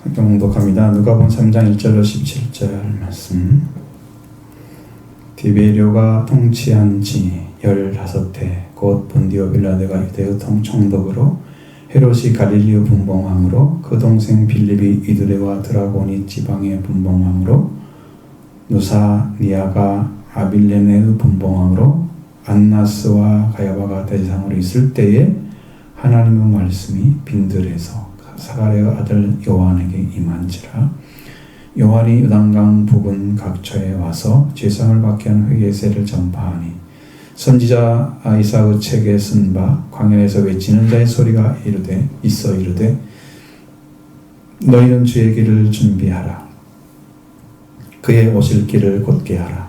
성경 봉독합니다. 누가복음 3장 1절로 17절 말씀. 디베리오가 통치한 지 15해 곧 본디오 빌라도가 유대의 총독으로 헤롯이 갈릴리 분봉왕으로 그 동생 빌립이 이두레와 드라고니 지방의 분봉왕으로 누사니아가 아빌레네의 분봉왕으로 안나스와 가야바가 대제사장으로 있을 때에 하나님의 말씀이 빈들에서 사가랴의 아들 요한에게 임한지라. 요한이 요단강 부근 각처에 와서 죄상을 받게 한 회개세를 전파하니 선지자 이사의 책에 쓴 바 광야에서 외치는 자의 소리가 이르되 너희는 주의 길을 준비하라. 그의 오실 길을 곧게 하라.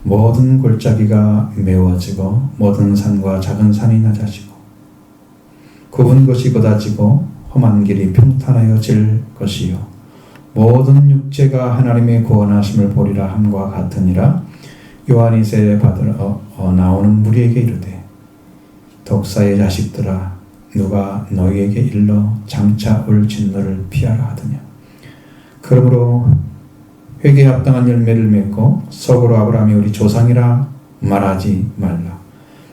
모든 골짜기가 메워지고 모든 산과 작은 산이 낮아지고 굽은 것이 곧아지고 험한 길이 평탄하여질 것이요 모든 육체가 하나님의 구원하심을 보리라 함과 같으니라. 요한이 세례 받으러 나오는 무리에게 이르되 독사의 자식들아 누가 너희에게 일러 장차 올 진노를 피하라 하더냐. 그러므로 회개에 합당한 열매를 맺고 속으로 아브라함이 우리 조상이라 말하지 말라.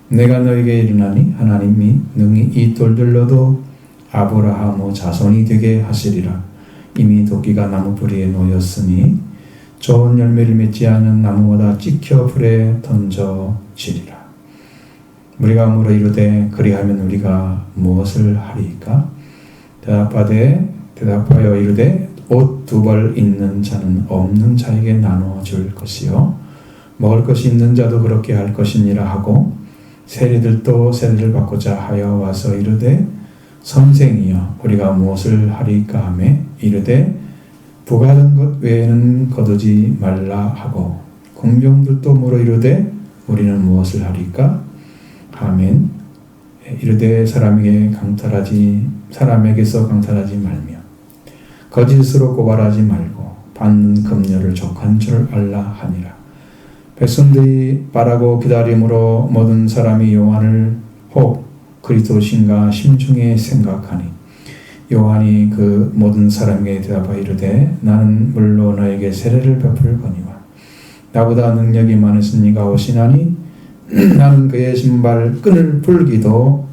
내가 너에게 이르나니 하나님이 능히 이 돌들로도 아브라함의 자손이 되게 하시리라. 이미 도끼가 나무 뿌리에 놓였으니 좋은 열매를 맺지 않은 나무보다 찍혀 불에 던져지리라. 우리가 물어 이르되 그리하면 우리가 무엇을 하리이까? 대답하여 이르되 옷 2벌 있는 자는 없는 자에게 나누어 줄 것이요 먹을 것이 있는 자도 그렇게 할 것이니라 하고 세리들도 세례를 받고자 하여 와서 이르되 선생이여 우리가 무엇을 하리까 하며 이르되 부가된 것 외에는 거두지 말라 하고 공병들도 물어 이르되 우리는 무엇을 하리까 하면 이르되 사람에게서 강탈하지 말며 거짓으로 고발하지 말고 받는 금료를 족한 줄 알라 하니라. 백성들이 바라고 기다림으로 모든 사람이 요한을 혹 그리스도신가 심중에 생각하니 요한이 그 모든 사람에게 대답하여 이르되 나는 물로 너에게 세례를 베풀거니와 나보다 능력이 많으신 이가 오시나니 나는 그의 신발 끈을 풀기도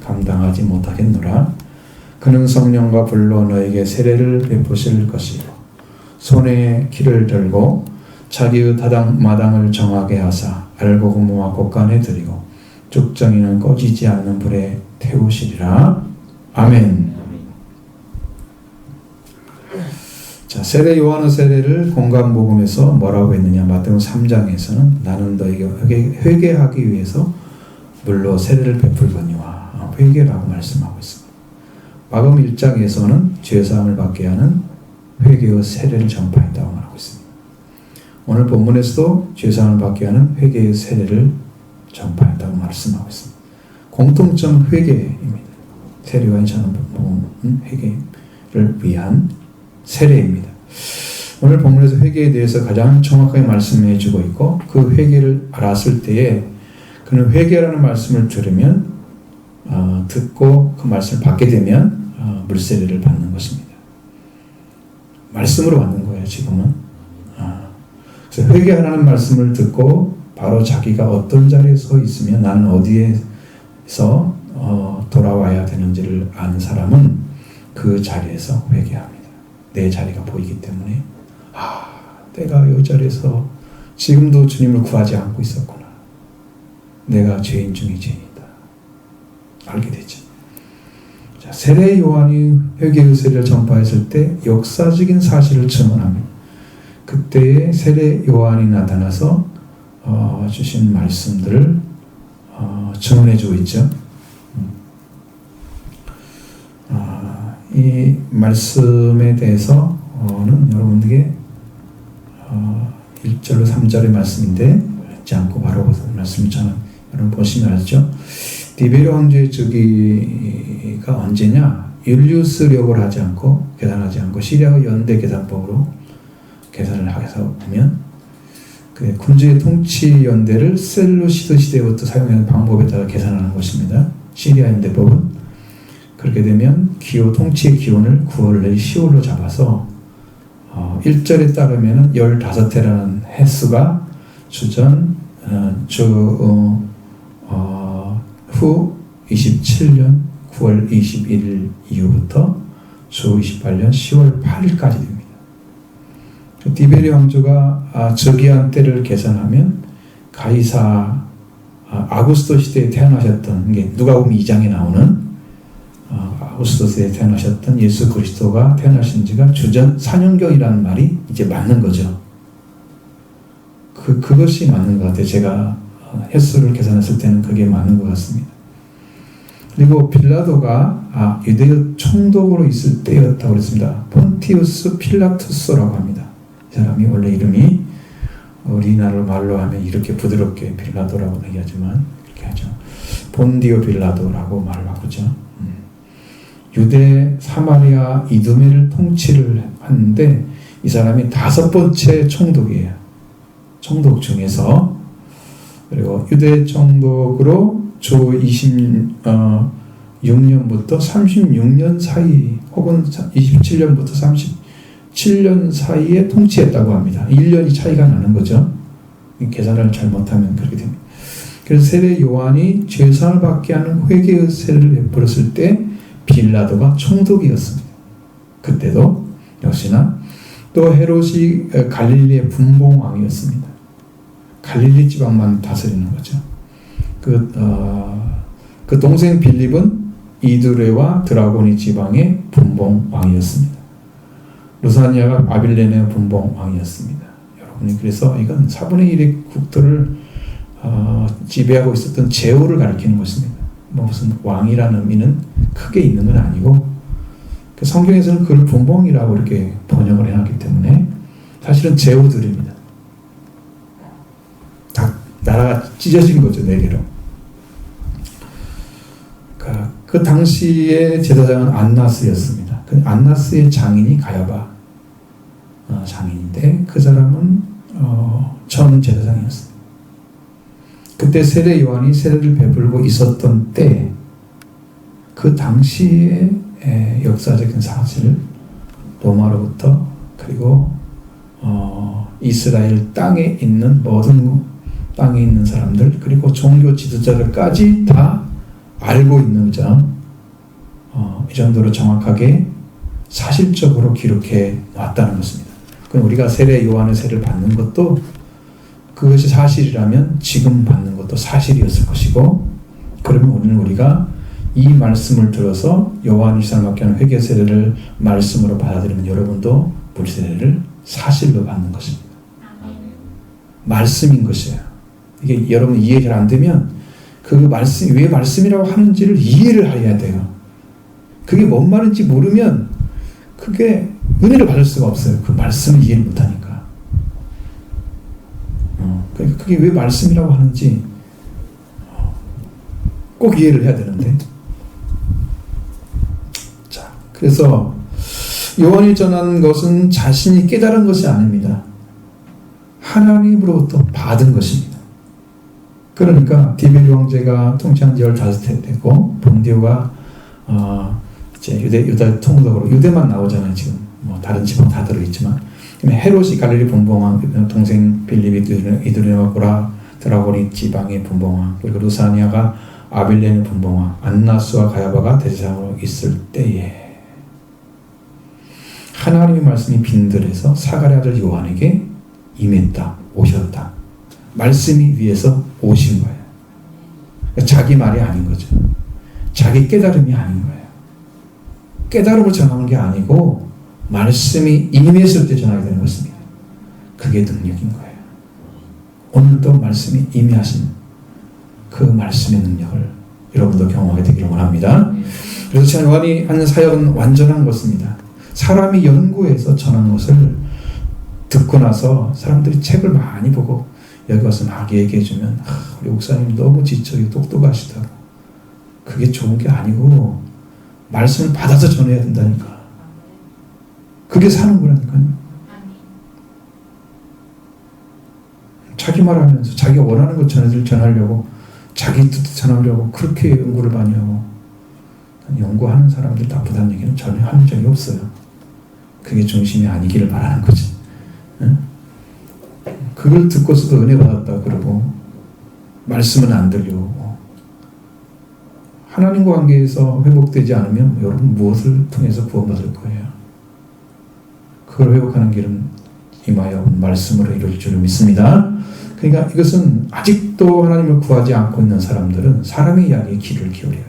감당하지 못하겠노라. 그는 성령과 불로 너에게 세례를 베푸실 것이요 손에 키를 들고 자기의 마당을 정하게 하사 알고구모와 곡간에 들이고 죽정이는 꺼지지 않는 불에 태우시리라. 아멘. 자, 세례 요한의 세례를 공관복음에서 뭐라고 했느냐? 마태복음 3장에서는 나는 너에게 회개하기 위해서 물로 세례를 베풀거니와 회개라고 말씀하고 있습니다. 마가복음 1장에서는 죄사함을 받게 하는 회개의 세례를 전파했다고 말하고 있습니다. 오늘 본문에서도 죄사함을 받게 하는 회개의 세례를 전파했다고 말씀하고 있습니다. 공통점 회개입니다. 세례와 저는 복음은 회개를 위한 세례입니다. 오늘 본문에서 회개에 대해서 가장 정확하게 말씀해 주고 있고 그 회개를 알았을 때에 그는 회개라는 말씀을 들으면 듣고 그 말씀을 받게 되면 물세례를 받는 것입니다. 말씀으로 받는 거예요. 지금은. 그래서 회개하라는 말씀을 듣고 바로 자기가 어떤 자리에 서 있으면 나는 어디에서 돌아와야 되는지를 아는 사람은 그 자리에서 회개합니다. 내 자리가 보이기 때문에 내가 이 자리에서 지금도 주님을 구하지 않고 있었구나. 내가 죄인 중에 죄인이다. 알게 되죠. 자, 세례 요한이 회개의 세례를 전파했을 때 역사적인 사실을 증언합니다. 그때의 세례 요한이 나타나서 주신 말씀들을 증언해주고 있죠. 이 말씀에 대해서는 여러분들에게 1절로 3절의 말씀인데 읽지 않고 바로 말씀을 여러분 보시면 알죠. 디베리오 황제의 즉위가 언제냐? 율리우스력을 하지 않고 계산하지 않고 시리아의 연대 계산법으로 계산을 해서 보면 그 군주의 통치 연대를 셀루시드 시대부터 사용하는 방법에 따라 계산하는 것입니다. 시리아 연대법은 그렇게 되면 통치의 기원을 9월 내지 10월로 잡아서 1절에 따르면 15해라는 횟수가 주전 후 27년 9월 21일 이후부터 주 28년 10월 8일까지 됩니다. 디베리 왕조가 저기한 때를 계산하면 가이사 아구스토 시대에 태어나셨던 게 누가복음 2장에 나오는 아구스토 시대에 태어나셨던 예수 그리스도가 태어나신 지가 주전 4년경이라는 말이 이제 맞는 거죠. 그것이 맞는 것 같아요. 제가 횟수를 계산했을 때는 그게 맞는 것 같습니다. 그리고 빌라도가 유대의 총독으로 있을 때였다고 그랬습니다. 폰티우스 필라투스라고 합니다. 이 사람이 원래 이름이 우리나라 말로 하면 이렇게 부드럽게 빌라도라고 얘기하지만 이렇게 하죠. 본디오 빌라도라고 말을 바꾸죠. 유대, 사마리아, 이두메를 통치를 하는데 이 사람이 5번째 총독이에요. 총독 중에서. 그리고 유대 총독으로 주 26년부터 36년 사이 혹은 27년부터 37년 사이에 통치했다고 합니다. 1년이 차이가 나는 거죠. 계산을 잘못하면 그렇게 됩니다. 그래서 세례 요한이 죄사함을 받게 하는 회개의 세례를 베풀었을 때 빌라도가 총독이었습니다. 그때도 역시나 또 헤롯이 갈릴리의 분봉왕이었습니다. 갈릴리 지방만 다스리는 거죠. 그 동생 빌립은 이두레와 드라고니 지방의 분봉왕이었습니다. 루사니아가 바빌론의 분봉왕이었습니다. 여러분이 그래서 이건 4분의 1의 국토를 지배하고 있었던 제후를 가리키는 것입니다. 무슨 왕이라는 의미는 크게 있는 건 아니고 성경에서는 그걸 분봉이라고 이렇게 번역을 해놨기 때문에 사실은 제후들입니다. 다 나라가 찢어진 거죠, 4개로. 그 당시의 제사장은 안나스였습니다. 그 안나스의 장인이 가야바 장인인데 그 사람은 전 제사장이었습니다. 그때 세례 요한이 세례를 베풀고 있었던 때 그 당시의 역사적인 사실을 로마로부터 그리고 이스라엘 땅에 있는 모든 땅에 있는 사람들 그리고 종교 지도자들까지 다 알고 있는 거죠. 이 정도로 정확하게 사실적으로 기록해 놨다는 것입니다. 그럼 우리가 세례 요한의 세례를 받는 것도 그것이 사실이라면 지금 받는 것도 사실이었을 것이고 그러면 우리가 이 말씀을 들어서 요한이 사람을 받게 하는 회개 세례를 말씀으로 받아들이면 여러분도 물 세례를 사실로 받는 것입니다. 말씀인 것이에요. 이게 여러분 이해 잘 안 되면 그 말씀 왜 말씀이라고 하는지를 이해를 해야 돼요. 그게 뭔 말인지 모르면 그게 은혜를 받을 수가 없어요. 그 말씀을 이해를 못하니까. 그러니까 그게 왜 말씀이라고 하는지 꼭 이해를 해야 되는데. 자, 그래서 요한이 전한 것은 자신이 깨달은 것이 아닙니다. 하나님으로부터 받은 것입니다. 그러니까 디베리 왕제가 통치한 지 15해 되고 본디오가 이제 유다 통독으로 유대만 나오잖아요. 지금 뭐 다른 지방 다 들어있지만 헤롯이 갈릴리 분봉왕 동생 빌립이 이두레와 고라 드라고니 지방의 분봉왕 그리고 루사니아가 아빌레의 분봉왕 안나스와 가야바가 대제사장으로 있을 때에 하나님의 말씀이 빈들에서 사가랴 아들 요한에게 임했다 오셨다. 말씀이 위에서 오신 거예요. 그러니까 자기 말이 아닌 거죠. 자기 깨달음이 아닌 거예요. 깨달음을 전하는 게 아니고 말씀이 임했을 때 전하게 되는 것입니다. 그게 능력인 거예요. 오늘도 말씀이 임하신 그 말씀의 능력을 여러분도 경험하게 되기를 원합니다. 그래서 요한이 하는 사역은 완전한 것입니다. 사람이 연구해서 전하는 것을 듣고 나서 사람들이 책을 많이 보고 여기 와서 막 얘기해주면 우리 목사님 너무 지쳐요. 똑똑하시다고. 그게 좋은 게 아니고 말씀을 받아서 전해야 된다니까. 그게 사는 거라니까요. 자기 말하면서 자기가 원하는 것 전하려고 자기 뜻 전하려고 그렇게 연구를 많이 하고 연구하는 사람들 나쁘다는 얘기는 전혀 한 적이 없어요. 그게 중심이 아니기를 바라는 거지. 응? 그걸 듣고서도 은혜 받았다 그러고 말씀은 안 들려오고 하나님과 관계에서 회복되지 않으면 여러분 무엇을 통해서 구원받을 거예요? 그걸 회복하는 길은 임하여 말씀으로 이루어질 줄 믿습니다. 그러니까 이것은 아직도 하나님을 구하지 않고 있는 사람들은 사람의 이야기에 귀를 기울여요.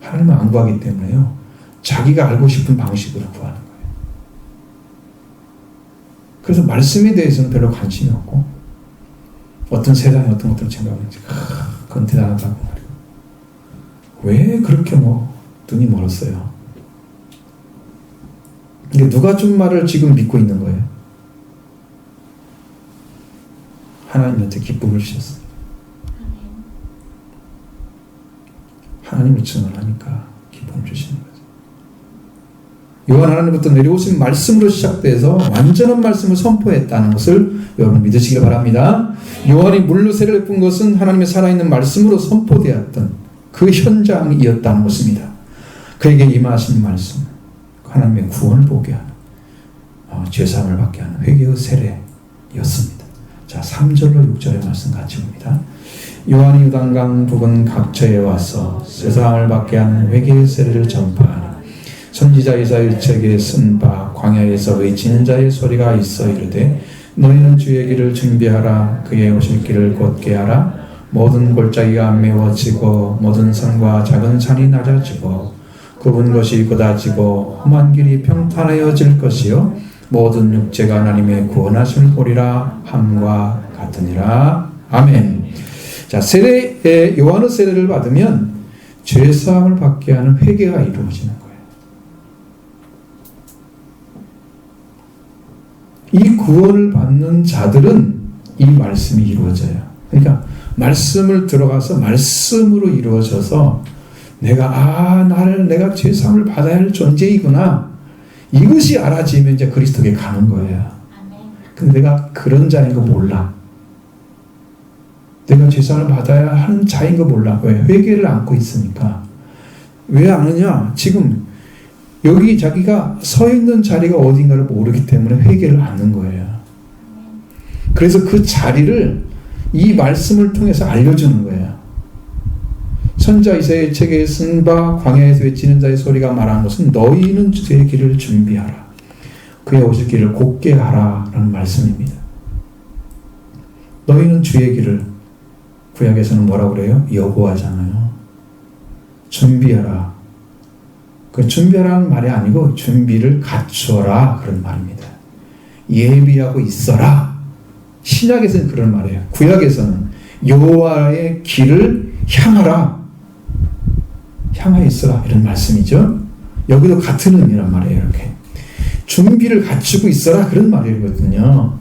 하나님을 안 구하기 때문에요. 자기가 알고 싶은 방식으로 구하는 거예요. 그래서 말씀에 대해서는 별로 관심이 없고 어떤 세상에 어떤 것들을 생각하는지 그건 대단하다고 말이에요. 왜 그렇게 눈이 멀었어요? 이게 누가 준 말을 지금 믿고 있는 거예요? 하나님한테 기쁨을 주셨어요. 하나님을 증언하니까 기쁨을 주시는 거죠. 요한 하나님부터 내려오신 말씀으로 시작돼서 완전한 말씀을 선포했다는 것을 여러분 믿으시길 바랍니다. 요한이 물로 세례를 베푼 것은 하나님의 살아있는 말씀으로 선포되었던 그 현장이었다는 것입니다. 그에게 임하신 말씀, 하나님의 구원을 보게 하는 죄사함을 받게 하는 회개의 세례였습니다. 자, 3절로 6절의 말씀 같이 봅니다. 요한이 요단강 부근 각처에 와서 죄사함을 받게 하는 회개의 세례를 전파하니 선지자 이사야의 책에 쓴 바 광야에서 외치는 자의 소리가 있어 이르되 너희는 주의 길을 준비하라. 그의 오실 길을 곧게 하라. 모든 골짜기가 메워지고 모든 산과 작은 산이 낮아지고 굽은 것이 곧아지고 험한 길이 평탄하여질 것이요 모든 육체가 하나님의 구원하심을 보리라 함과 같으니라. 아멘. 자, 요한의 세례를 받으면 죄사함을 받게 하는 회개가 이루어지는 거예요. 이 구원을 받는 자들은 이 말씀이 이루어져요. 그러니까 말씀을 들어가서 말씀으로 이루어져서 내가 죄사함을 받아야 할 존재이구나. 이것이 알아지면 이제 그리스도께 가는 거예요. 근데 내가 그런 자인 거 몰라. 내가 죄사함을 받아야 하는 자인 거 몰라. 왜? 회개를 안고 있으니까. 왜 아느냐? 지금 여기 자기가 서 있는 자리가 어딘가를 모르기 때문에 회개를 안는 거예요. 그래서 그 자리를 이 말씀을 통해서 알려주는 거예요. 선지자 이사야의 책에 쓴 바 광야에서 외치는 자의 소리가 말하는 것은 너희는 주의 길을 준비하라. 그의 오실 길을 곧게 하라 라는 말씀입니다. 너희는 주의 길을 구약에서는 뭐라고 그래요? 여호와잖아요. 준비하라. 그 준비하라는 말이 아니고 준비를 갖추어라 그런 말입니다. 예비하고 있어라. 신약에서는 그런 말이에요. 구약에서는 여호와의 길을 향하라. 향하여 있어라 이런 말씀이죠. 여기도 같은 의미란 말이에요. 이렇게 준비를 갖추고 있어라 그런 말이거든요.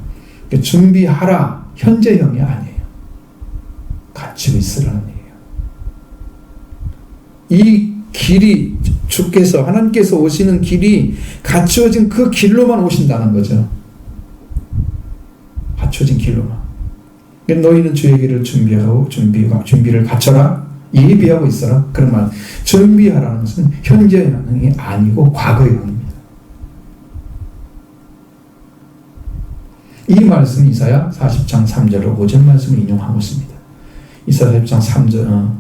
준비하라 현재형이 아니에요. 갖추고 있으라는 얘기예요. 이 길이 주께서 하나님께서 오시는 길이 갖추어진 그 길로만 오신다는 거죠. 갖춰진 길로만. 너희는 주의 길을 준비하고 준비를 갖춰라. 예비하고 있어라. 그런 말. 준비하라는 것은 현재형이 아니고 과거형입니다. 이 말씀 이사야 40장 3절로 5절 말씀을 인용하고 있습니다. 이사야 40장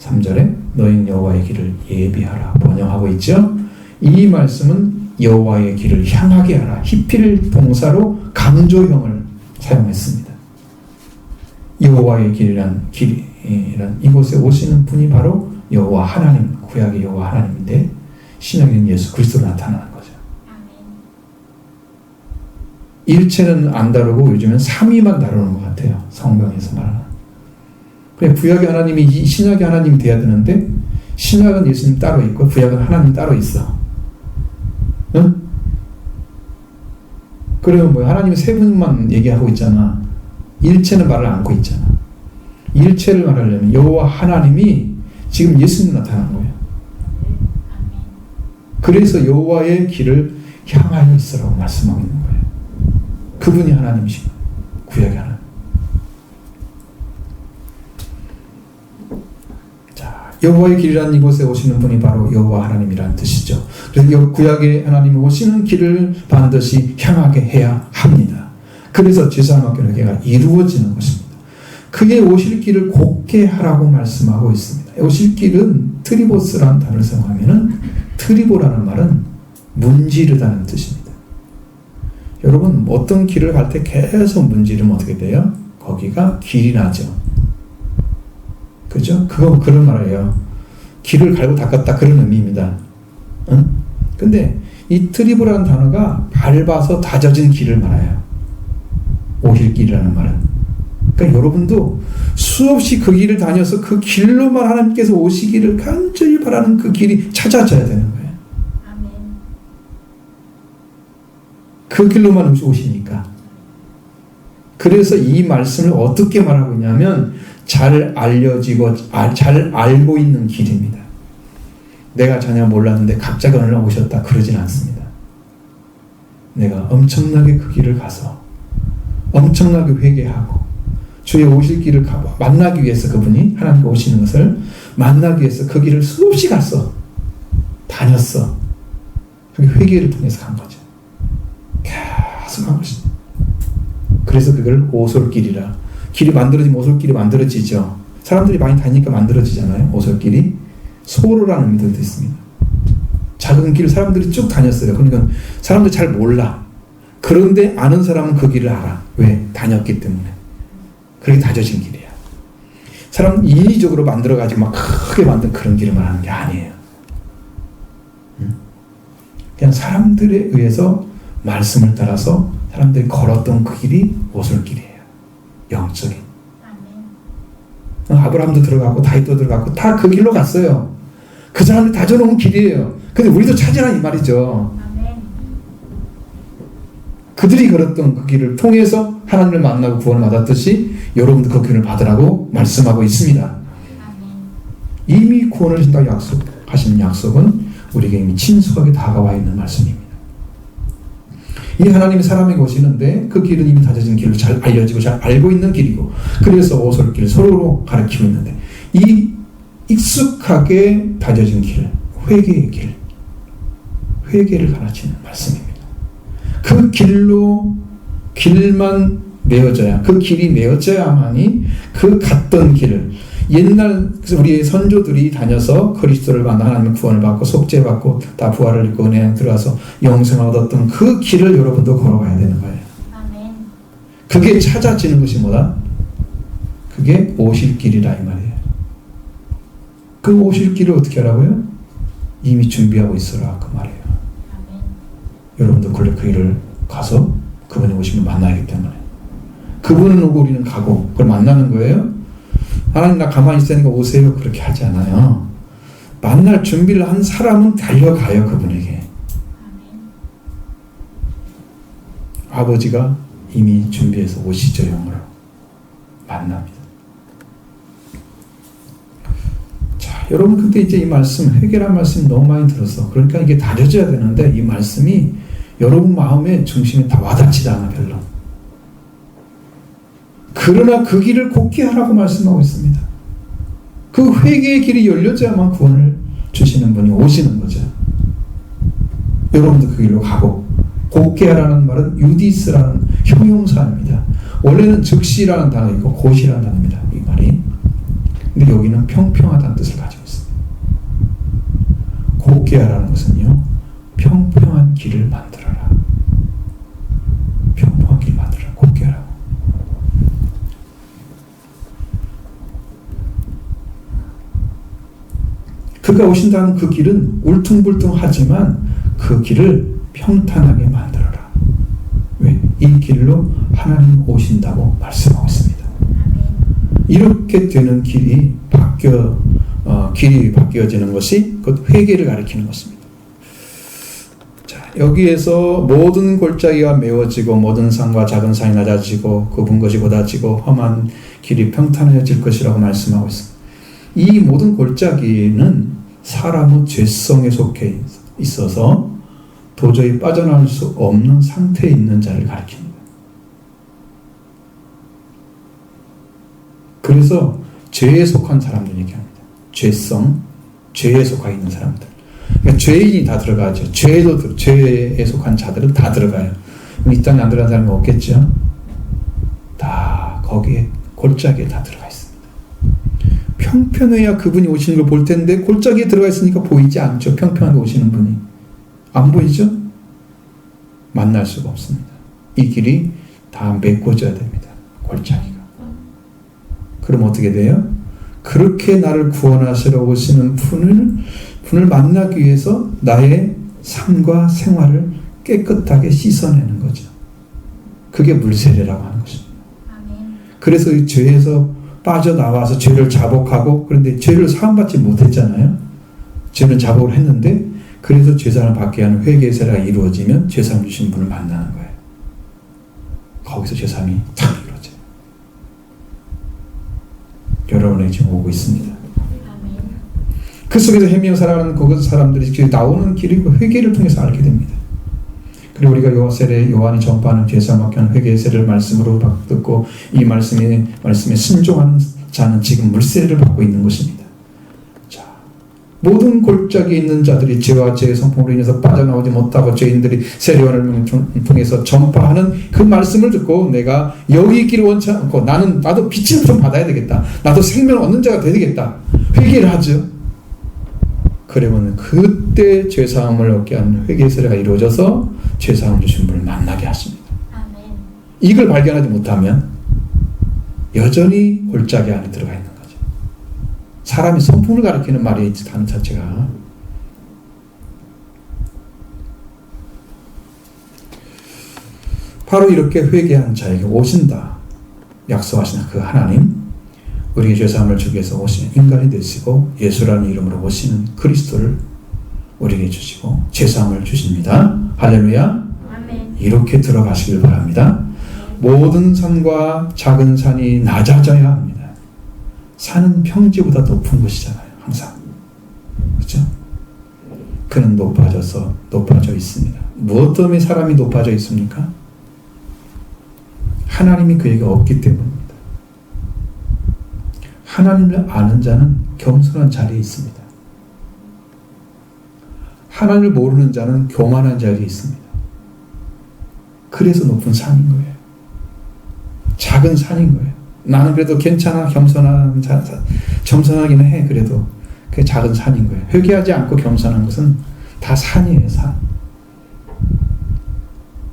3절에 너희는 여호와의 길을 예비하라 번역하고 있죠. 이 말씀은 여호와의 길을 향하게 하라. 히필 동사로 강조형을 사용했습니다. 여호와의 길이란 이곳에 오시는 분이 바로 여호와 하나님, 구약의 여호와 하나님인데 신약에는 예수 그리스도로 나타나는 거죠. 일체는 안 다루고 요즘엔 삼위만 다루는 것 같아요. 성경에서 말하는. 그래, 구약의 하나님이 신약의 하나님이 돼야 되는데 신약은 예수님 따로 있고 구약은 하나님 따로 있어. 응? 그러면 뭐 하나님이 세 분만 얘기하고 있잖아. 일체는 말을 안고 있잖아. 일체를 말하려면 여호와 하나님이 지금 예수님 나타난 거예요. 그래서 여호와의 길을 향하여 있으라고 말씀하고 있는 거예요. 그분이 하나님이시고 구약의 하나님. 자, 여호와의 길이라는 이곳에 오시는 분이 바로 여호와 하나님이라는 뜻이죠. 그래서 구약의 하나님이 오시는 길을 반드시 향하게 해야 합니다. 그래서 제사막교회가 이루어지는 것입니다. 그의 오실 길을 곱게 하라고 말씀하고 있습니다. 오실 길은 트리보스라는 단어를 사용하면은, 트리보라는 말은 문지르다는 뜻입니다. 여러분, 어떤 길을 갈 때 계속 문지르면 어떻게 돼요? 거기가 길이 나죠. 그죠? 그런 말이에요. 길을 갈고 닦았다, 그런 의미입니다. 응? 근데 이 트리보라는 단어가 밟아서 다져진 길을 말해요. 오실 길이라는 말은. 그러니까 여러분도 수없이 그 길을 다녀서 그 길로만 하나님께서 오시기를 간절히 바라는 그 길이 찾아져야 되는 거예요. 아멘. 그 길로만 오시니까. 그래서 이 말씀을 어떻게 말하고 있냐면, 잘 알려지고 잘 알고 있는 길입니다. 내가 전혀 몰랐는데 갑자기 어느 날 오셨다, 그러진 않습니다. 내가 엄청나게 그 길을 가서 엄청나게 회개하고 주의 오실 길을 만나기 위해서, 그분이 하나님께 오시는 것을 만나기 위해서 그 길을 수없이 갔어. 다녔어. 그게 회개를 통해서 간 거죠. 계속 간 것이죠. 그래서 그걸 오솔길이라. 길이 만들어지면 오솔길이 만들어지죠. 사람들이 많이 다니니까 만들어지잖아요. 오솔길이. 소로라는 의미도 있습니다. 작은 길을 사람들이 쭉 다녔어요. 그러니까 사람들이 잘 몰라. 그런데 아는 사람은 그 길을 알아. 왜? 다녔기 때문에. 그렇게 다져진 길이야. 사람 인위적으로 만들어가지고 막 크게 만든 그런 길을 말하는 게 아니에요. 그냥 사람들에 의해서 말씀을 따라서 사람들이 걸었던 그 길이 오솔길이에요. 영적인. 아브라함도 들어가고 다윗도 들어가고 다 그 길로 갔어요. 그 사람들이 다져놓은 길이에요. 근데 우리도 찾으라 이 말이죠. 그들이 걸었던 그 길을 통해서 하나님을 만나고 구원을 받았듯이 여러분도 그 길을 받으라고 말씀하고 있습니다. 이미 구원을 주신다고 약속하신 약속은 우리에게 이미 친숙하게 다가와 있는 말씀입니다. 이 하나님이 사람에게 오시는데 그 길은 이미 다져진 길로 잘 알려지고 잘 알고 있는 길이고, 그래서 오솔길을 서로로 가르치고 있는데, 이 익숙하게 다져진 길, 회개의 길, 회개를 가르치는 말씀입니다. 그 길만 메어져야, 그 길이 메어져야만이 그 갔던 길을, 옛날 우리의 선조들이 다녀서 그리스도를 만나 하나님의 구원을 받고 속죄받고 다 부활을 입고 은혜에 들어가서 영생을 얻었던 그 길을 여러분도 걸어가야 되는 거예요. 아멘. 그게 찾아지는 것이 뭐다? 그게 오실 길이라 이 말이에요. 그 오실 길을 어떻게 하라고요? 이미 준비하고 있어라 그 말이에요. 아멘. 여러분도 그 길을 가서 그분이 오시면 만나야기 때문에, 그분은 오고 우리는 가고 그걸 만나는 거예요. 하나님 나 가만히 있으니까 오세요, 그렇게 하지 않아요. 만날 준비를 한 사람은 달려가요, 그분에게. 아버지가 이미 준비해서 오시죠, 영으로 만납니다. 자, 여러분, 근데 이제 이 말씀, 회개란 말씀이 너무 많이 들어서, 그러니까 이게 다져져야 되는데 이 말씀이 여러분 마음의 중심에 다 와닿지도 않아, 별로. 그러나 그 길을 곱게 하라고 말씀하고 있습니다. 그 회개의 길이 열려져야만 구원을 주시는 분이 오시는 거죠. 여러분도 그 길로 가고, 곱게 하라는 말은 유디스라는 형용사입니다. 원래는 즉시라는 단어 있고 곧이라는 단어입니다, 이 말이. 근데 여기는 평평하다는 뜻을 가지고 있습니다. 곱게 하라는 것은요, 평평한 길을 만들어라. 평평한 길 만들어라. 곱게 하라고. 그가 오신다는 그 길은 울퉁불퉁하지만 그 길을 평탄하게 만들어라. 왜? 이 길로 하나님 오신다고 말씀하고 있습니다. 이렇게 되는 길이 길이 바뀌어지는 것이 곧 회개를 가리키는 것입니다. 자, 여기에서 모든 골짜기가 메워지고 모든 산과 작은 산이 낮아지고 굽은 것이 곧아지고 험한 길이 평탄해질 것이라고 말씀하고 있습니다. 이 모든 골짜기는 사람의 죄성에 속해 있어서 도저히 빠져나올 수 없는 상태에 있는 자를 가리킵니다. 그래서 죄에 속한 사람들 얘기합니다. 죄성, 죄에 속하 있는 사람들. 그러니까 죄인이 다 들어가죠. 죄에 속한 자들은 다 들어가요. 이 땅에 안 들어간 사람이 없겠죠? 다 거기에 골짜기에 다 들어가 있습니다. 평평해야 그분이 오시는 걸 볼 텐데 골짜기에 들어가 있으니까 보이지 않죠. 평평하게 오시는 분이. 안 보이죠? 만날 수가 없습니다. 이 길이 다 메꿔져야 됩니다. 골짜기가. 그럼 어떻게 돼요? 그렇게 나를 구원하시러 오시는 분을 만나기 위해서 나의 삶과 생활을 깨끗하게 씻어내는 거죠. 그게 물세례라고 하는 것입니다. 그래서 이 죄에서 빠져나와서 죄를 자복하고, 그런데 죄를 사함받지 못했잖아요. 죄는 자복을 했는데, 그래서 죄사함을 받게 하는 회개의 세례가 이루어지면 죄사함 주신 분을 만나는 거예요. 거기서 죄사함이 탁 이루어져요. 여러분에게 지금 오고 있습니다. 그 속에서 헤매어 살아가는 그 사람들이 나오는 길이 회개를 통해서 알게 됩니다. 그리고 우리가 요한이 전파하는 죄사함 받게 하는 회개의 세례를 말씀으로 듣고 이 말씀에 순종하는 자는 지금 물세례를 받고 있는 것입니다. 자, 모든 골짜기에 있는 자들이 죄와 죄의 성품으로 인해서 빠져나오지 못하고 죄인들이 세례요한을 통해서 전파하는 그 말씀을 듣고 내가 여기 있기를 원치 않고 나도 빛을 좀 받아야 되겠다. 나도 생명을 얻는 자가 돼야 되겠다. 회개를 하죠. 그러면 그때 죄사함을 얻게 하는 회개의 세례가 이루어져서 죄사함을 주신 분을 만나게 하십니다. 아멘. 이걸 발견하지 못하면 여전히 골짜기 안에 들어가 있는 거죠. 사람이 성품을 가리키는 말이 단어 자체가 바로 이렇게 회개한 자에게 오신다 약속하시는 그 하나님, 우리에게 죄사함을 주기 위해서 오시는 인간이 되시고 예수라는 이름으로 오시는 그리스도를 우리에게 주시고 죄사함을 주십니다. 할렐루야. 아멘. 이렇게 들어가시길 바랍니다. 모든 산과 작은 산이 낮아져야 합니다. 산은 평지보다 높은 곳이잖아요. 항상. 그렇죠? 그는 높아져 있습니다. 무엇 때문에 사람이 높아져 있습니까? 하나님이 그에게 없기 때문입니다. 하나님을 아는 자는 겸손한 자리에 있습니다. 하나님을 모르는 자는 교만한 자리에 있습니다. 그래서 높은 산인 거예요. 작은 산인 거예요. 나는 그래도 괜찮아, 겸손하기는 해. 그래도 그게 작은 산인 거예요. 회개하지 않고 겸손한 것은 다 산이에요, 산.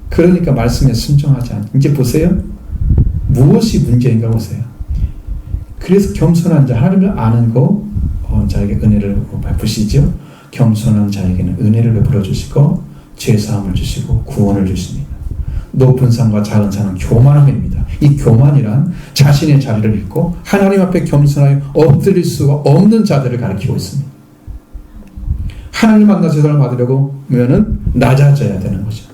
그러니까 말씀에 순종하지 않고 이제 보세요. 무엇이 문제인가 보세요. 그래서 겸손한 자, 하나님을 아는 자에게 은혜를 베푸시죠. 겸손한 자에게는 은혜를 베풀어 주시고 죄사함을 주시고 구원을 주십니다. 높은 산과 작은 산은 교만함입니다. 이 교만이란 자신의 자리를 잃고 하나님 앞에 겸손하게 엎드릴 수가 없는 자들을 가리키고 있습니다. 하나님 만나서 죄사함을 받으려면 낮아져야 되는 거죠.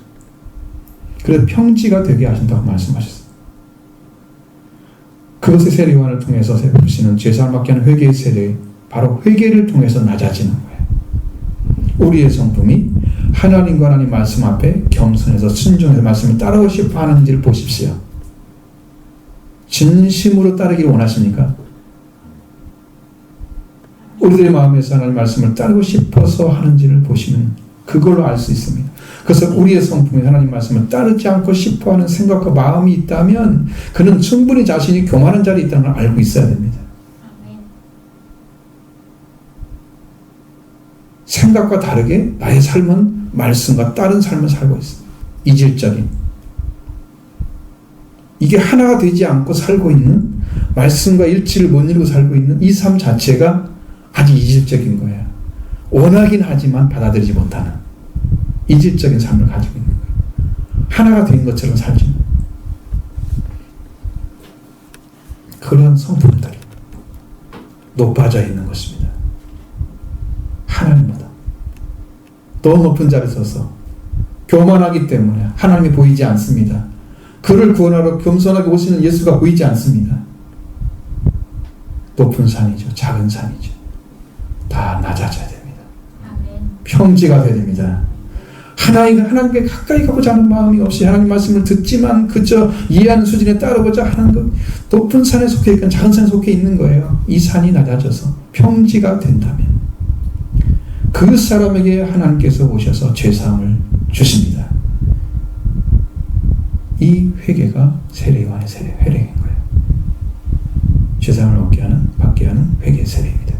그래서 평지가 되게 하신다고 말씀하셨습니다. 그것의 세례 요한을 통해서 베푸시는 죄사함을 받게 하는 회개의 세례, 바로 회개를 통해서 낮아지는 거예요. 우리의 성품이 하나님과 하나님 말씀 앞에 겸손해서 순종해서 말씀을 따르고 싶어 하는지를 보십시오. 진심으로 따르기를 원하십니까? 우리들의 마음에서 하나님 말씀을 따르고 싶어서 하는지를 보시면 그걸로 알 수 있습니다. 그래서 우리의 성품이 하나님 말씀을 따르지 않고 싶어하는 생각과 마음이 있다면 그는 충분히 자신이 교만한 자리에 있다는 걸 알고 있어야 됩니다. 생각과 다르게 나의 삶은 말씀과 다른 삶을 살고 있습니다. 이질적인. 이게 하나가 되지 않고 살고 있는, 말씀과 일치를 못 이루고 살고 있는 이 삶 자체가 아주 이질적인 거예요. 원하긴 하지만 받아들이지 못하는 이질적인 삶을 가지고 있는 거예요. 하나가 된 것처럼 살지. 그런 성품들이 높아져 있는 것입니다. 하나님보다 더 높은 자리에 서서 교만하기 때문에 하나님이 보이지 않습니다. 그를 구원하러 겸손하게 오시는 예수가 보이지 않습니다. 높은 산이죠. 작은 산이죠. 다 낮아져야 됩니다. 평지가 되야 됩니다. 하나님께 가까이 가고자 하는 마음이 없이 하나님 말씀을 듣지만 그저 이해하는 수준에 따르고자 하는 것, 높은 산에 속해 있건 작은 산에 속해 있는 거예요. 이 산이 낮아져서 평지가 된다면 그 사람에게 하나님께서 오셔서 죄사함을 주십니다. 이 회개가 세례요한의 회개인 거예요. 죄사함을 받게 하는 회개 세례입니다.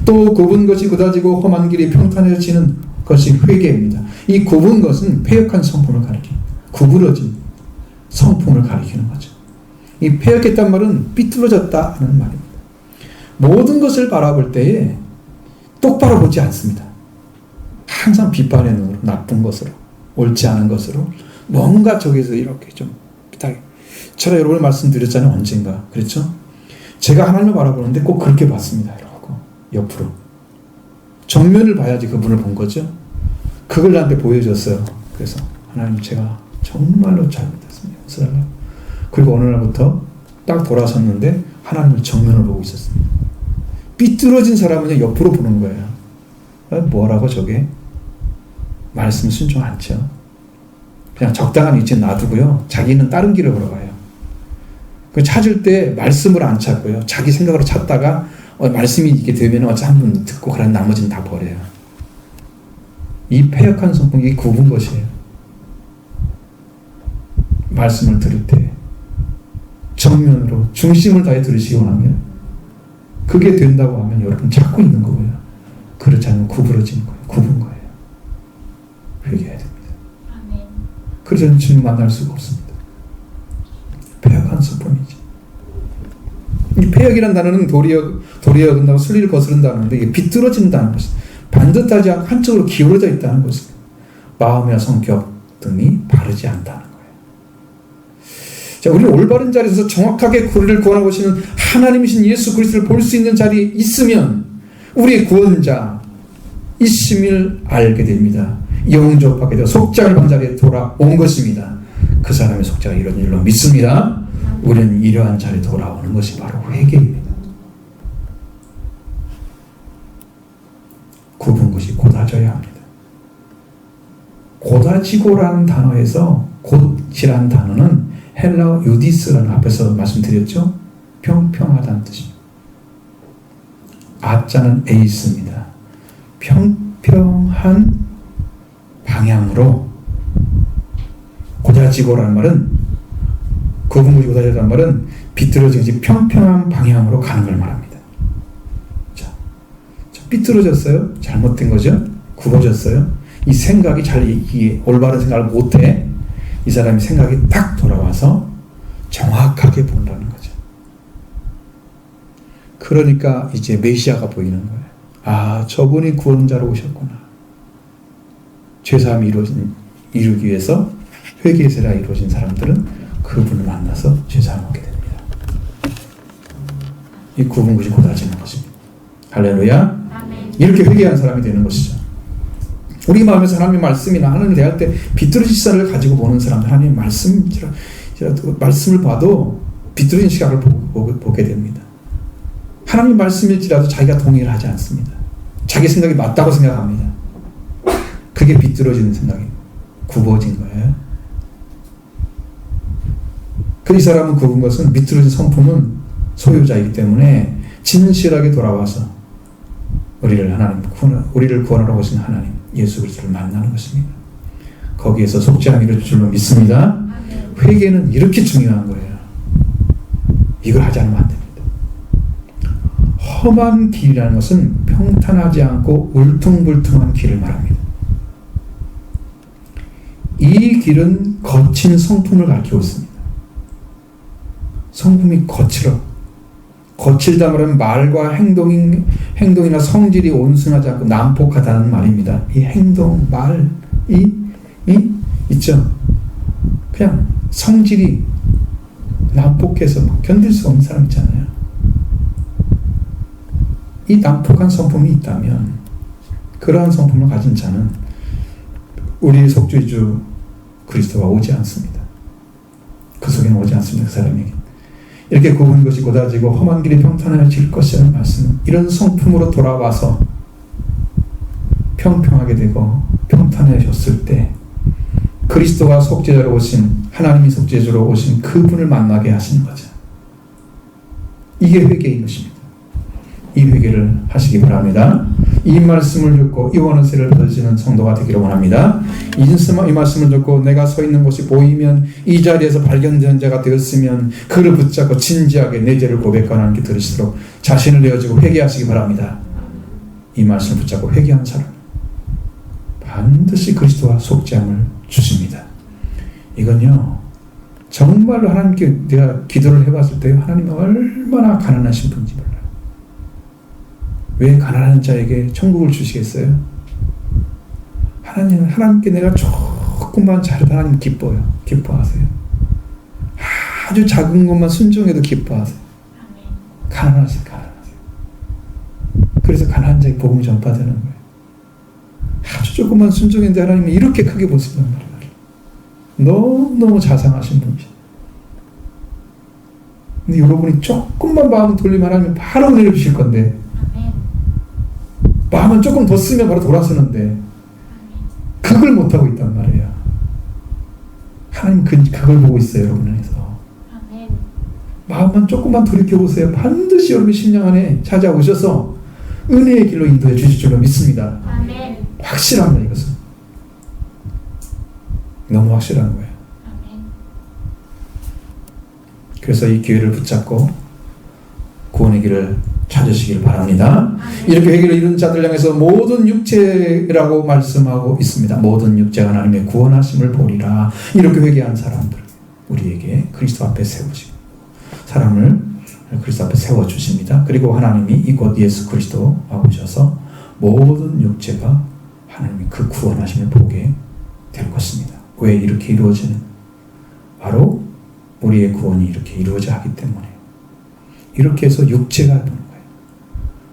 또 굽은 것이 굳어지고 험한 길이 평탄해지는 것이 회개입니다. 이 굽은 것은 패역한 성품을 가리키는, 구부러진 성품을 가리키는 거죠. 이 패역했단 말은 삐뚤어졌다 하는 말입니다. 모든 것을 바라볼 때에 똑바로 보지 않습니다. 항상 비판의 눈으로, 나쁜 것으로, 옳지 않은 것으로 뭔가 저기서 이렇게 좀 제가 여러분을 말씀드렸잖아요. 언젠가. 그렇죠? 제가 하나님을 바라보는데 꼭 그렇게 봤습니다. 이러고 옆으로 정면을 봐야지 그분을 본 거죠. 그걸 나한테 보여줬어요. 그래서 하나님, 제가 정말로 잘못했습니다. 용서달라고. 그리고 어느 날부터 딱 돌아섰는데 하나님을 정면을 보고 있었습니다. 삐뚤어진 사람은 옆으로 보는 거예요. 뭐라고 저게? 말씀 순종 않죠. 그냥 적당한 위치에 놔두고요. 자기는 다른 길을 걸어가요. 그 찾을 때 말씀을 안 찾고요. 자기 생각으로 찾다가 말씀이 이게 되면 어차피 한 번 듣고 그런 나머지는 다 버려요. 이 패역한 성품이 굽은 것이에요. 말씀을 들을 때 정면으로 중심을 다해 들으시기 원하면 그게 된다고 하면 여러분 찾고 있는 거고요. 그렇지 않으면 구부러지는 거예요. 굽은 거예요. 회개해야 됩니다. 그래서 주님 만날 수가 없습니다. 패역한 성품이지. 이 패역이라는 단어는 도리어 어긋나고 순리를 거스른다는데 이게 비뚤어진다는 것입니다. 반듯하지 않고 한쪽으로 기울어져 있다는 것입니다. 마음이나 성격 등이 바르지 않다는 거예요. 자, 우리는 올바른 자리에서 정확하게 우리를 구원하고 오시는 하나님이신 예수 그리스도를 볼 수 있는 자리에 있으면 우리의 구원자 이심을 알게 됩니다. 영접하게 되어 속죄를 받는 자리에 돌아온 것입니다. 그 사람의 속죄가 이런 일로 믿습니다. 우리는 이러한 자리에 돌아오는 것이 바로 회개입니다. 굽은 것이 곧아져야 합니다. 곧아지고라는 단어에서 곧이라는 단어는 헬라어 유디스라는 앞에서 말씀드렸죠. 평평하다는 뜻입니다. 아자는 에이스입니다. 평평한 방향으로 곧아지고라는 말은 굽은 것이 곧아지고라는 말은 비뚤어진 평평한 방향으로 가는 걸 말합니다. 삐뚤어졌어요? 잘못된 거죠? 굽어졌어요? 이 생각이 이 올바른 생각을 못해. 이 사람이 생각이 딱 돌아와서 정확하게 본다는 거죠. 그러니까 이제 메시아가 보이는 거예요. 아, 저분이 구원자로 오셨구나. 죄사함이 이루기 위해서 회개의 세례가 이루어진 사람들은 그분을 만나서 죄사함을 얻게 됩니다. 이 굽은 것이 곧아지는 것입니다. 할렐루야. 이렇게 회개한 사람이 되는 것이죠. 우리 마음에서 하나님의 말씀이나 하나님을 대할 때 비뚤어진 시선을 가지고 보는 사람들, 하나님의 말씀을 봐도 비뚤어진 시각을 보게 됩니다. 하나님 말씀일지라도 자기가 동의를 하지 않습니다. 자기 생각이 맞다고 생각합니다. 그게 비뚤어지는 생각이 굽어진 거예요. 그 이 사람은 굽은 것은 비뚤어진 성품은 소유자이기 때문에 진실하게 돌아와서 우리를 구원하러 오신 하나님 예수 그리스도를 만나는 것입니다. 거기에서 속죄함이 이룰 줄로 믿습니다. 회개는 이렇게 중요한 거예요. 이걸 하지 않으면 안 됩니다. 험한 길이라는 것은 평탄하지 않고 울퉁불퉁한 길을 말합니다. 이 길은 거친 성품을 가리키고 있습니다. 성품이 거칠다 말하면 말과 행동이나 성질이 온순하지 않고 난폭하다는 말입니다. 이 행동, 말이 있죠. 그냥 성질이 난폭해서 막 견딜 수 없는 사람 있잖아요. 이 난폭한 성품이 있다면 그러한 성품을 가진 자는 우리 속죄주 그리스도가 오지 않습니다. 그 속에는 오지 않습니다. 그 사람에게. 이렇게 굽은 것이 곧아지고 험한 길이 평탄해질 것이라는 말씀은 이런 성품으로 돌아와서 평평하게 되고 평탄해졌을 때 그리스도가 속죄자로 오신, 하나님이 속죄자로 오신 그분을 만나게 하시는 거죠. 이게 회개인 것입니다. 이 회개를 하시기 바랍니다. 이 말씀을 듣고 이 원한세를 받으시는 성도가 되기를 원합니다. 이 말씀을 듣고 내가 서 있는 곳이 보이면, 이 자리에서 발견된 자가 되었으면 그를 붙잡고 진지하게 내 죄를 고백하는 게 들으시도록 자신을 내어주고 회개하시기 바랍니다. 이 말씀을 붙잡고 회개한 사람 반드시 그리스도와 속죄함을 주십니다. 이건요, 정말로 하나님께 내가 기도를 해봤을 때 하나님은 얼마나 가난하신 분인지 몰라요. 왜 가난한 자에게 천국을 주시겠어요? 하나님께 내가 조금만 잘해도 하나님 기뻐하세요. 아주 작은 것만 순종해도 기뻐하세요. 가난하세요. 그래서 가난한 자에게 복음을 전파되는 거예요. 아주 조금만 순종했는데 하나님은 이렇게 크게 보신단 말이에요. 너무너무 자상하신 분이죠. 근데 여러분이 조금만 마음을 돌리면 하나님은 바로 은혜를 주실 건데, 마음은 조금 더 쓰면 바로 돌아서는데 그걸 못하고 있단 말이에요. 하나님 그걸 보고 있어요. 여러분 안에서. 마음만 조금만 돌이켜보세요. 반드시 여러분의 심령 안에 찾아오셔서 은혜의 길로 인도해 주실 줄로 믿습니다. 아멘. 확실합니다. 이것은 너무 확실한 거예요. 아멘. 그래서 이 기회를 붙잡고 구원의 길을 찾으시길 바랍니다. 이렇게 회개를 이룬 자들 향해서 모든 육체라고 말씀하고 있습니다. 모든 육체가 하나님의 구원하심을 보리라. 이렇게 회개한 사람들 우리에게 그리스도 앞에 세우시고 사람을 그리스도 앞에 세워주십니다. 그리고 하나님이 이곳 예수 그리스도와 오셔서 모든 육체가 하나님의 그 구원하심을 보게 될 것입니다. 왜 이렇게 이루어지는? 바로 우리의 구원이 이렇게 이루어져야 하기 때문에. 이렇게 해서 육체가 되는 거예요.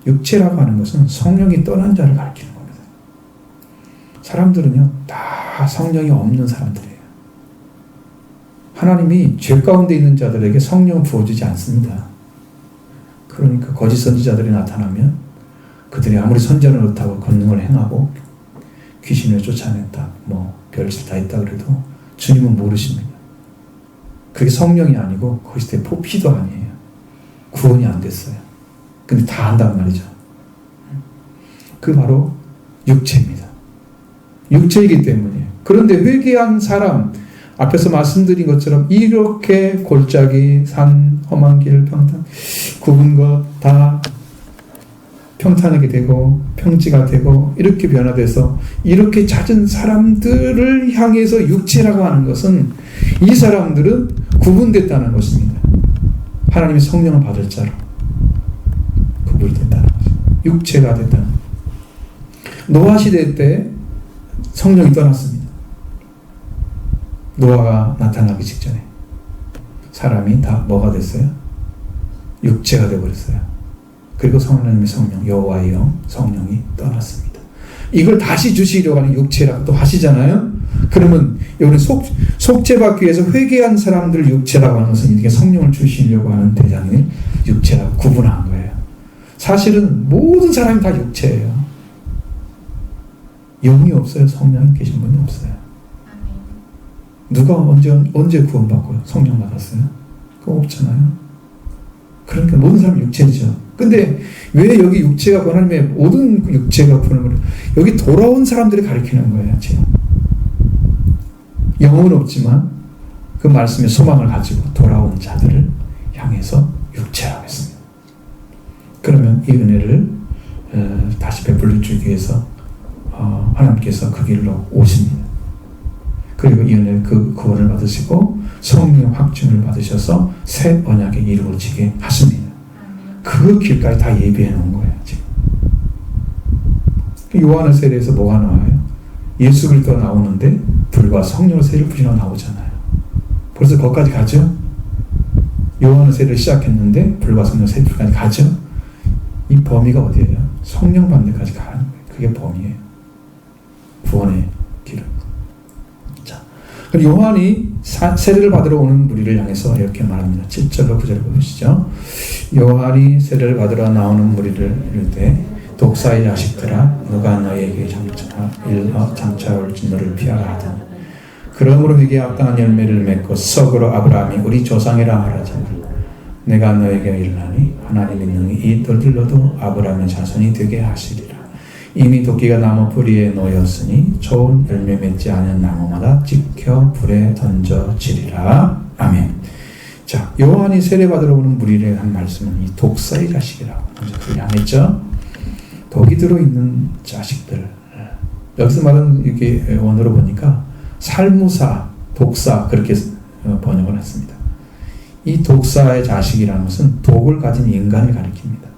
육체라고 하는 것은 성령이 떠난 자를 가리키는 겁니다. 사람들은요, 다 성령이 없는 사람들이에요. 하나님이 죄 가운데 있는 자들에게 성령을 부어주지 않습니다. 그러니까 거짓 선지자들이 나타나면 그들이 아무리 선지자는 그렇다고 권능을 행하고 귀신을 쫓아냈다, 별짓 다 했다 그래도 주님은 모르십니다. 그게 성령이 아니고 그리스도의 포피도 아니에요. 구원이 안 됐어요. 근데 다 한단 말이죠. 그 바로 육체입니다. 육체이기 때문이에요. 그런데 회개한 사람, 앞에서 말씀드린 것처럼 이렇게 골짜기, 산, 험한 길, 평탄, 굽은 것 다 평탄하게 되고 평지가 되고 이렇게 변화돼서 이렇게 찾은 사람들을 향해서 육체라고 하는 것은 이 사람들은 구분됐다는 것입니다. 하나님의 성령을 받을 자로 구분이 된다는 거죠. 육체가 됐다는 거죠. 노아 시대 때 성령이 떠났습니다. 노아가 나타나기 직전에 사람이 다 뭐가 됐어요? 육체가 되어버렸어요. 그리고 하나님의 성령, 여호와의 영, 성령이 떠났습니다. 이걸 다시 주시려고 하는 육체라고 또 하시잖아요. 그러면 여기 속죄받기 위해서 회개한 사람들 육체라고 하는 것은 이게 성령을 주시려고 하는 대장을 육체라고 구분한 거예요. 사실은 모든 사람이 다 육체예요. 영이 없어요. 성령이 계신 분이 없어요. 누가 언제 구원받고요? 성령 받았어요? 그거 없잖아요. 그러니까 모든 사람이 육체죠. 근데 왜 여기 육체가 하나님의 모든 육체가 부르는 여기 돌아온 사람들이 가리키는 거예요. 지금. 영은 없지만 그 말씀의 소망을 가지고 돌아온 자들을 향해서 육체라고 했습니다. 그러면 이 은혜를 다시 베풀어 주기 위해서 하나님께서 그 길로 오십니다. 그리고 이 은혜 그 구원을 받으시고 성령의 확증을 받으셔서 새 언약에 이루어지게 하십니다. 그 길까지 다 예비해 놓은 거예요. 지금. 요한의 세례에서 뭐가 나와요? 예수 그리스도가 나오는데 불과 성령의 세례를 부지나 나오잖아요. 벌써 거기까지 가죠? 요한의 세례를 시작했는데 불과 성령 세례까지 가죠? 이 범위가 어디예요? 성령 받는 데까지 가는 거예요. 그게 범위예요. 구원의 길은. 자, 그럼 요한이 세례를 받으러 오는 무리를 향해서 이렇게 말합니다. 7절로 9절을 보시죠. 요한이 세례를 받으러 나오는 무리를 이럴 때 독사의 자식들아 누가 너에게 장차올 진노를 피하라 하더니 그러므로 회개에 합당한 열매를 맺고 석으로 아브라함이 우리 조상이라 말하지만 내가 너에게 이르나니 하나님의 능히 이 들들러도 아브라함의 자손이 되게 하시리라. 이미 도끼가 나무 뿌리에 놓였으니 좋은 열매 맺지 않은 나무마다 찍혀 불에 던져지리라. 아멘. 자, 요한이 세례받으러 오는 무리를 한 말씀은 이 독사의 자식이라고 먼저 향했죠. 독이 들어있는 자식들. 여기서 말하는 이게 원어로 보니까 살무사, 독사 그렇게 번역을 했습니다. 이 독사의 자식이라는 것은 독을 가진 인간을 가리킵니다.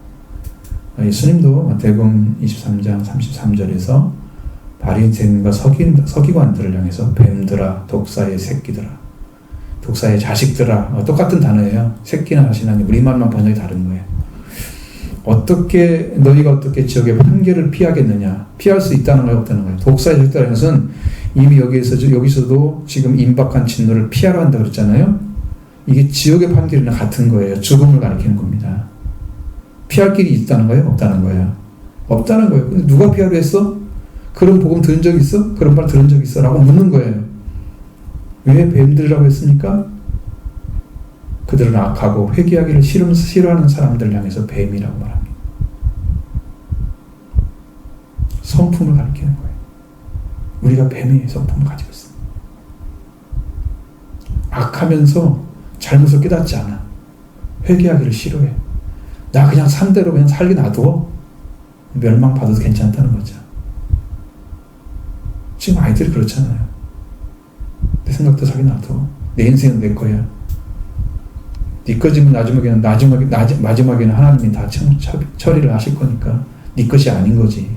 예수님도 마태복음 23장 33절에서 바리새인과 서기관들을 향해서 뱀들아, 독사의 새끼들아, 독사의 자식들아, 똑같은 단어예요. 새끼나 자식이나 우리말만 번역이 다른 거예요. 너희가 어떻게 지역의 판결을 피하겠느냐? 피할 수 있다는 거예요, 없다는 거예요. 독사의 자식들이라는 것은 이미 여기서도 지금 임박한 진노를 피하려 한다 그랬잖아요. 이게 지옥의 판결이랑 같은 거예요. 죽음을 가리키는 겁니다. 피할 길이 있다는 거예요? 없다는 거예요? 없다는 거예요. 근데 누가 피하려 했어? 그런 복음 들은 적 있어? 그런 말 들은 적 있어? 라고 묻는 거예요. 왜 뱀들이라고 했습니까? 그들은 악하고 회개하기를 싫어하는 사람들 향해서 뱀이라고 말합니다. 성품을 가리키는 거예요. 우리가 뱀의 성품을 가지고 있습니다. 악하면서 잘못을 깨닫지 않아. 회개하기를 싫어해. 나 그냥 산대로 그냥 살게 놔둬. 멸망받아도 괜찮다는 거죠. 지금 아이들이 그렇잖아요. 내 생각도 살게 놔둬. 내 인생은 내 거야. 네 거지만 마지막에는 하나님이 다 처리를 하실 거니까 네 것이 아닌 거지.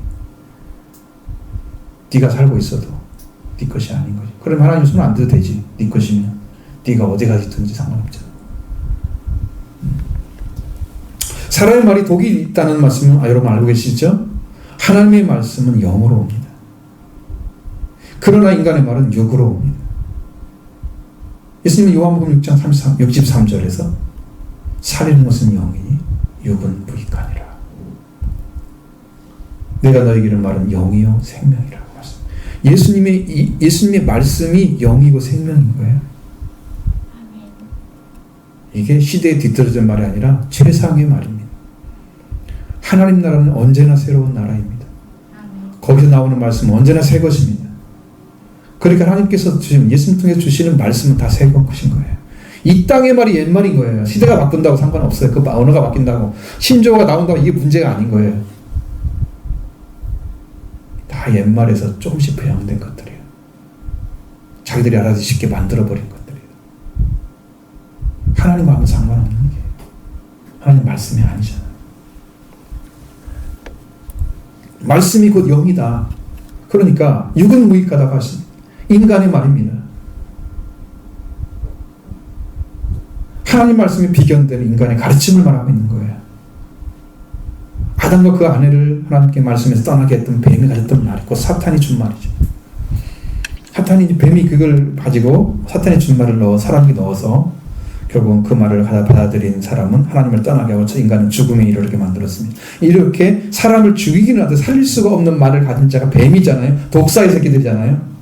네가 살고 있어도 네 것이 아닌 거지. 그럼 하나님 손 안 대도 되지. 네 것이면 네가 어디 가든지 상관없잖아. 사람의 말이 독이 있다는 말씀은 여러분 알고 계시죠? 하나님의 말씀은 영으로 옵니다. 그러나 인간의 말은 육으로 옵니다. 예수님은 요한복음 6장 63절에서 살리는 것은 영이니 육은 무익하니라. 내가 너에게 말은 영이요 생명이라고 말씀. 예수님의 말씀이 영이고 생명인 거예요. 이게 시대에 뒤떨어진 말이 아니라 최상의 말입니다. 하나님 나라는 언제나 새로운 나라입니다. 거기서 나오는 말씀은 언제나 새 것입니다. 그러니까 하나님께서 예수님 통해 주시는 말씀은 다 새 것인 거예요. 이 땅의 말이 옛 말인 거예요. 시대가 바꾼다고 상관없어요. 그 언어가 바뀐다고 신조어가 나온다고 이게 문제가 아닌 거예요. 다 옛말에서 조금씩 배양된 것들이에요. 자기들이 알아서 쉽게 만들어버린 것들이에요. 하나님과 상관없는 게 하나님 말씀이 아니잖아요. 말씀이 곧 영이다. 그러니까 육은 무익하다고 하십니다. 인간의 말입니다. 하나님 말씀이 비견되는 인간의 가르침을 말하고 있는 거예요. 아담과 그 아내를 하나님께 말씀에서 떠나게 했던 뱀이 가졌던 말이고 사탄이 준 말이죠. 뱀이 그걸 가지고 사탄이 준 말을 사람에게 넣어서 결국은 그 말을 받아들인 사람은 하나님을 떠나게 하고 인간은 죽음에 이르게 만들었습니다. 이렇게 사람을 죽이기는 하도 살릴 수가 없는 말을 가진 자가 뱀이잖아요. 독사의 새끼들이잖아요.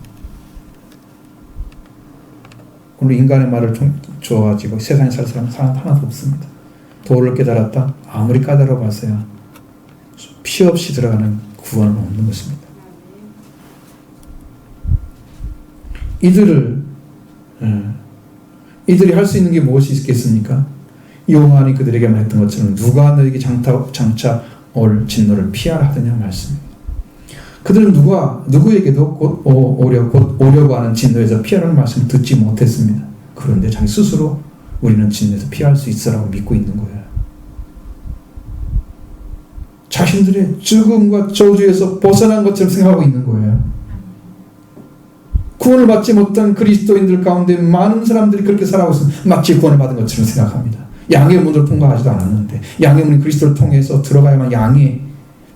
오늘 인간의 말을 줘가지고 세상에 살 사람 하나도 없습니다. 도를 깨달았다. 아무리 까다로워봤어요. 피 없이 들어가는 구원은 없는 것입니다. 이들이 할 수 있는 게 무엇이 있겠습니까? 요한이 그들에게 말했던 것처럼 누가 너에게 장차 올 진노를 피하라 하더냐 말씀입니다. 그들은 누구에게도 곧 오려고 하는 진노에서 피하라는 말씀을 듣지 못했습니다. 그런데 자기 스스로 우리는 진노에서 피할 수 있어라고 믿고 있는 거예요. 자신들의 죽음과 저주에서 벗어난 것처럼 생각하고 있는 거예요. 구원을 받지 못한 그리스도인들 가운데 많은 사람들이 그렇게 살아가고 있습니다. 마치 구원을 받은 것처럼 생각합니다. 양의 문을 통과하지도 않았는데 양의 문이 그리스도를 통해서 들어가야만 양에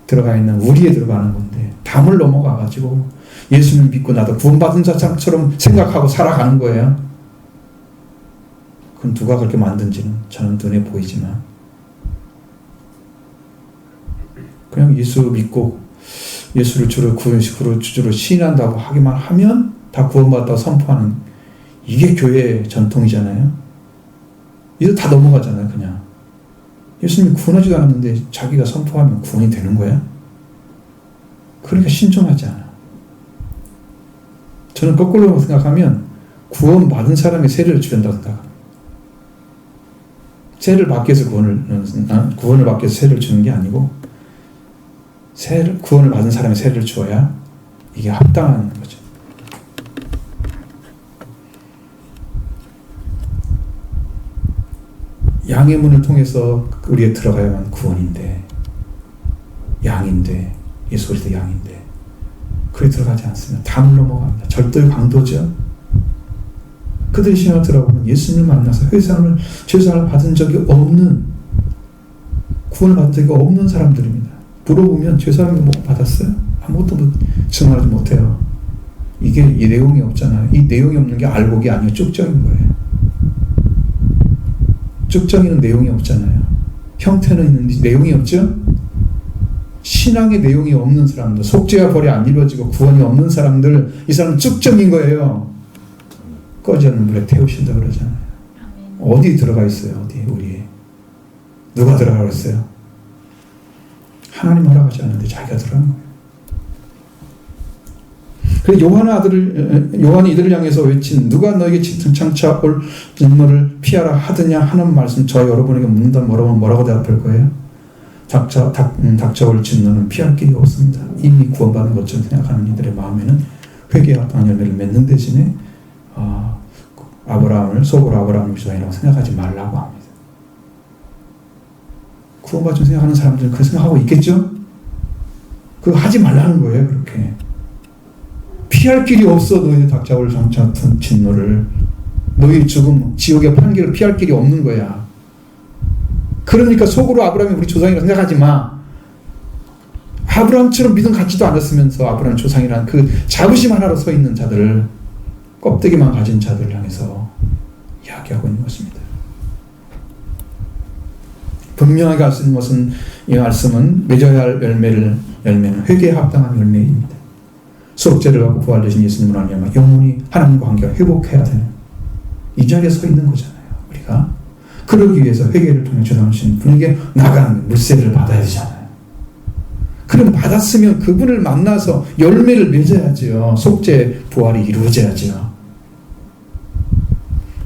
들어가 있는 우리에 들어가는 건데 담을 넘어가가지고 예수님 믿고 나도 구원받은 자처럼 생각하고 살아가는 거예요. 그건 누가 그렇게 만든지는 저는 눈에 보이지만 그냥 예수 믿고 예수를 주로 구원식으로 주주로 시인한다고 하기만 하면 다 구원받았다고 선포하는 이게 교회의 전통이잖아요. 이거 다 넘어가잖아요. 그냥 예수님이 구원하지도 않았는데 자기가 선포하면 구원이 되는 거야? 그러니까 신중하지 않아. 저는 거꾸로 생각하면 구원받은 사람의 세례를 주된다고 생각합니다. 세례를 받기 위해서 구원을 받기 위해서 세례를 주는 게 아니고 구원을 받은 사람의 세례를 주어야 이게 합당한 거죠. 양의 문을 통해서 우리에 들어가야만 구원인데, 양인데, 예수 그리스도 양인데 그에 들어가지 않으면 다 물러먹어갑니다. 절도의 강도죠. 그들이 신앙을 들어보면 예수님을 만나서 죄사함을 받은 적이 없는, 구원을 받은 적이 없는 사람들입니다. 물어보면 죄사함을 뭐 받았어요? 아무것도 증언하지 못해요. 이게 이 내용이 없잖아요. 이 내용이 없는 게 알곡이 아니에요. 쭉정인 거예요. 쭉정이는 내용이 없잖아요. 형태는 있는데 내용이 없죠? 신앙의 내용이 없는 사람들, 속죄와 벌이 안 이루어지고 구원이 없는 사람들, 이 사람은 쭉정인 거예요. 꺼지 않는 물에 태우신다 그러잖아요. 어디 들어가 있어요? 어디 우리 누가 들어가 그랬어요? 하나님 허락하지 않는데 자기가 들어간 거예요. 그래서 요한이 이들을 향해서 외친 누가 너에게 등창차 올 진노를 피하라 하더냐 하는 말씀 저 여러분에게 묻는다 뭐라고 대답할 거예요? 닥쳐올 진노는 피할 길이 없습니다. 이미 구원받은 것처럼 생각하는 이들의 마음에는 회개와 합당한 열매를 맺는 대신에 속으로 아브라함을 주장이라고 생각하지 말라고 합니다. 구원받은 생각하는 사람들은 그 생각하고 있겠죠? 그거 하지 말라는 거예요. 그렇게 피할 길이 없어. 너희 닥쳐올 진노를, 너희 죽음 지옥의 판결을 피할 길이 없는 거야. 그러니까 속으로 아브라함이 우리 조상이라고 생각하지 마. 아브라함처럼 믿음 갖지도 않았으면서 아브라함 조상이라는 그 자부심 하나로 서 있는 자들을, 껍데기만 가진 자들을 향해서 이야기하고 있는 것입니다. 분명하게 알 수 있는 것은 이 말씀은 맺어야 할 열매는 회개에 합당한 열매입니다. 속죄를 받고 부활되신 예수님을 알면 영원히 하나님과 관계가 회복해야 되는 이 자리에 서 있는 거잖아요. 우리가 그러기 위해서 회개를 통해 주장하신 분에게 나가는 물세례를 받아야 되잖아요. 그럼 받았으면 그분을 만나서 열매를 맺어야죠. 속죄 부활이 이루어져야죠.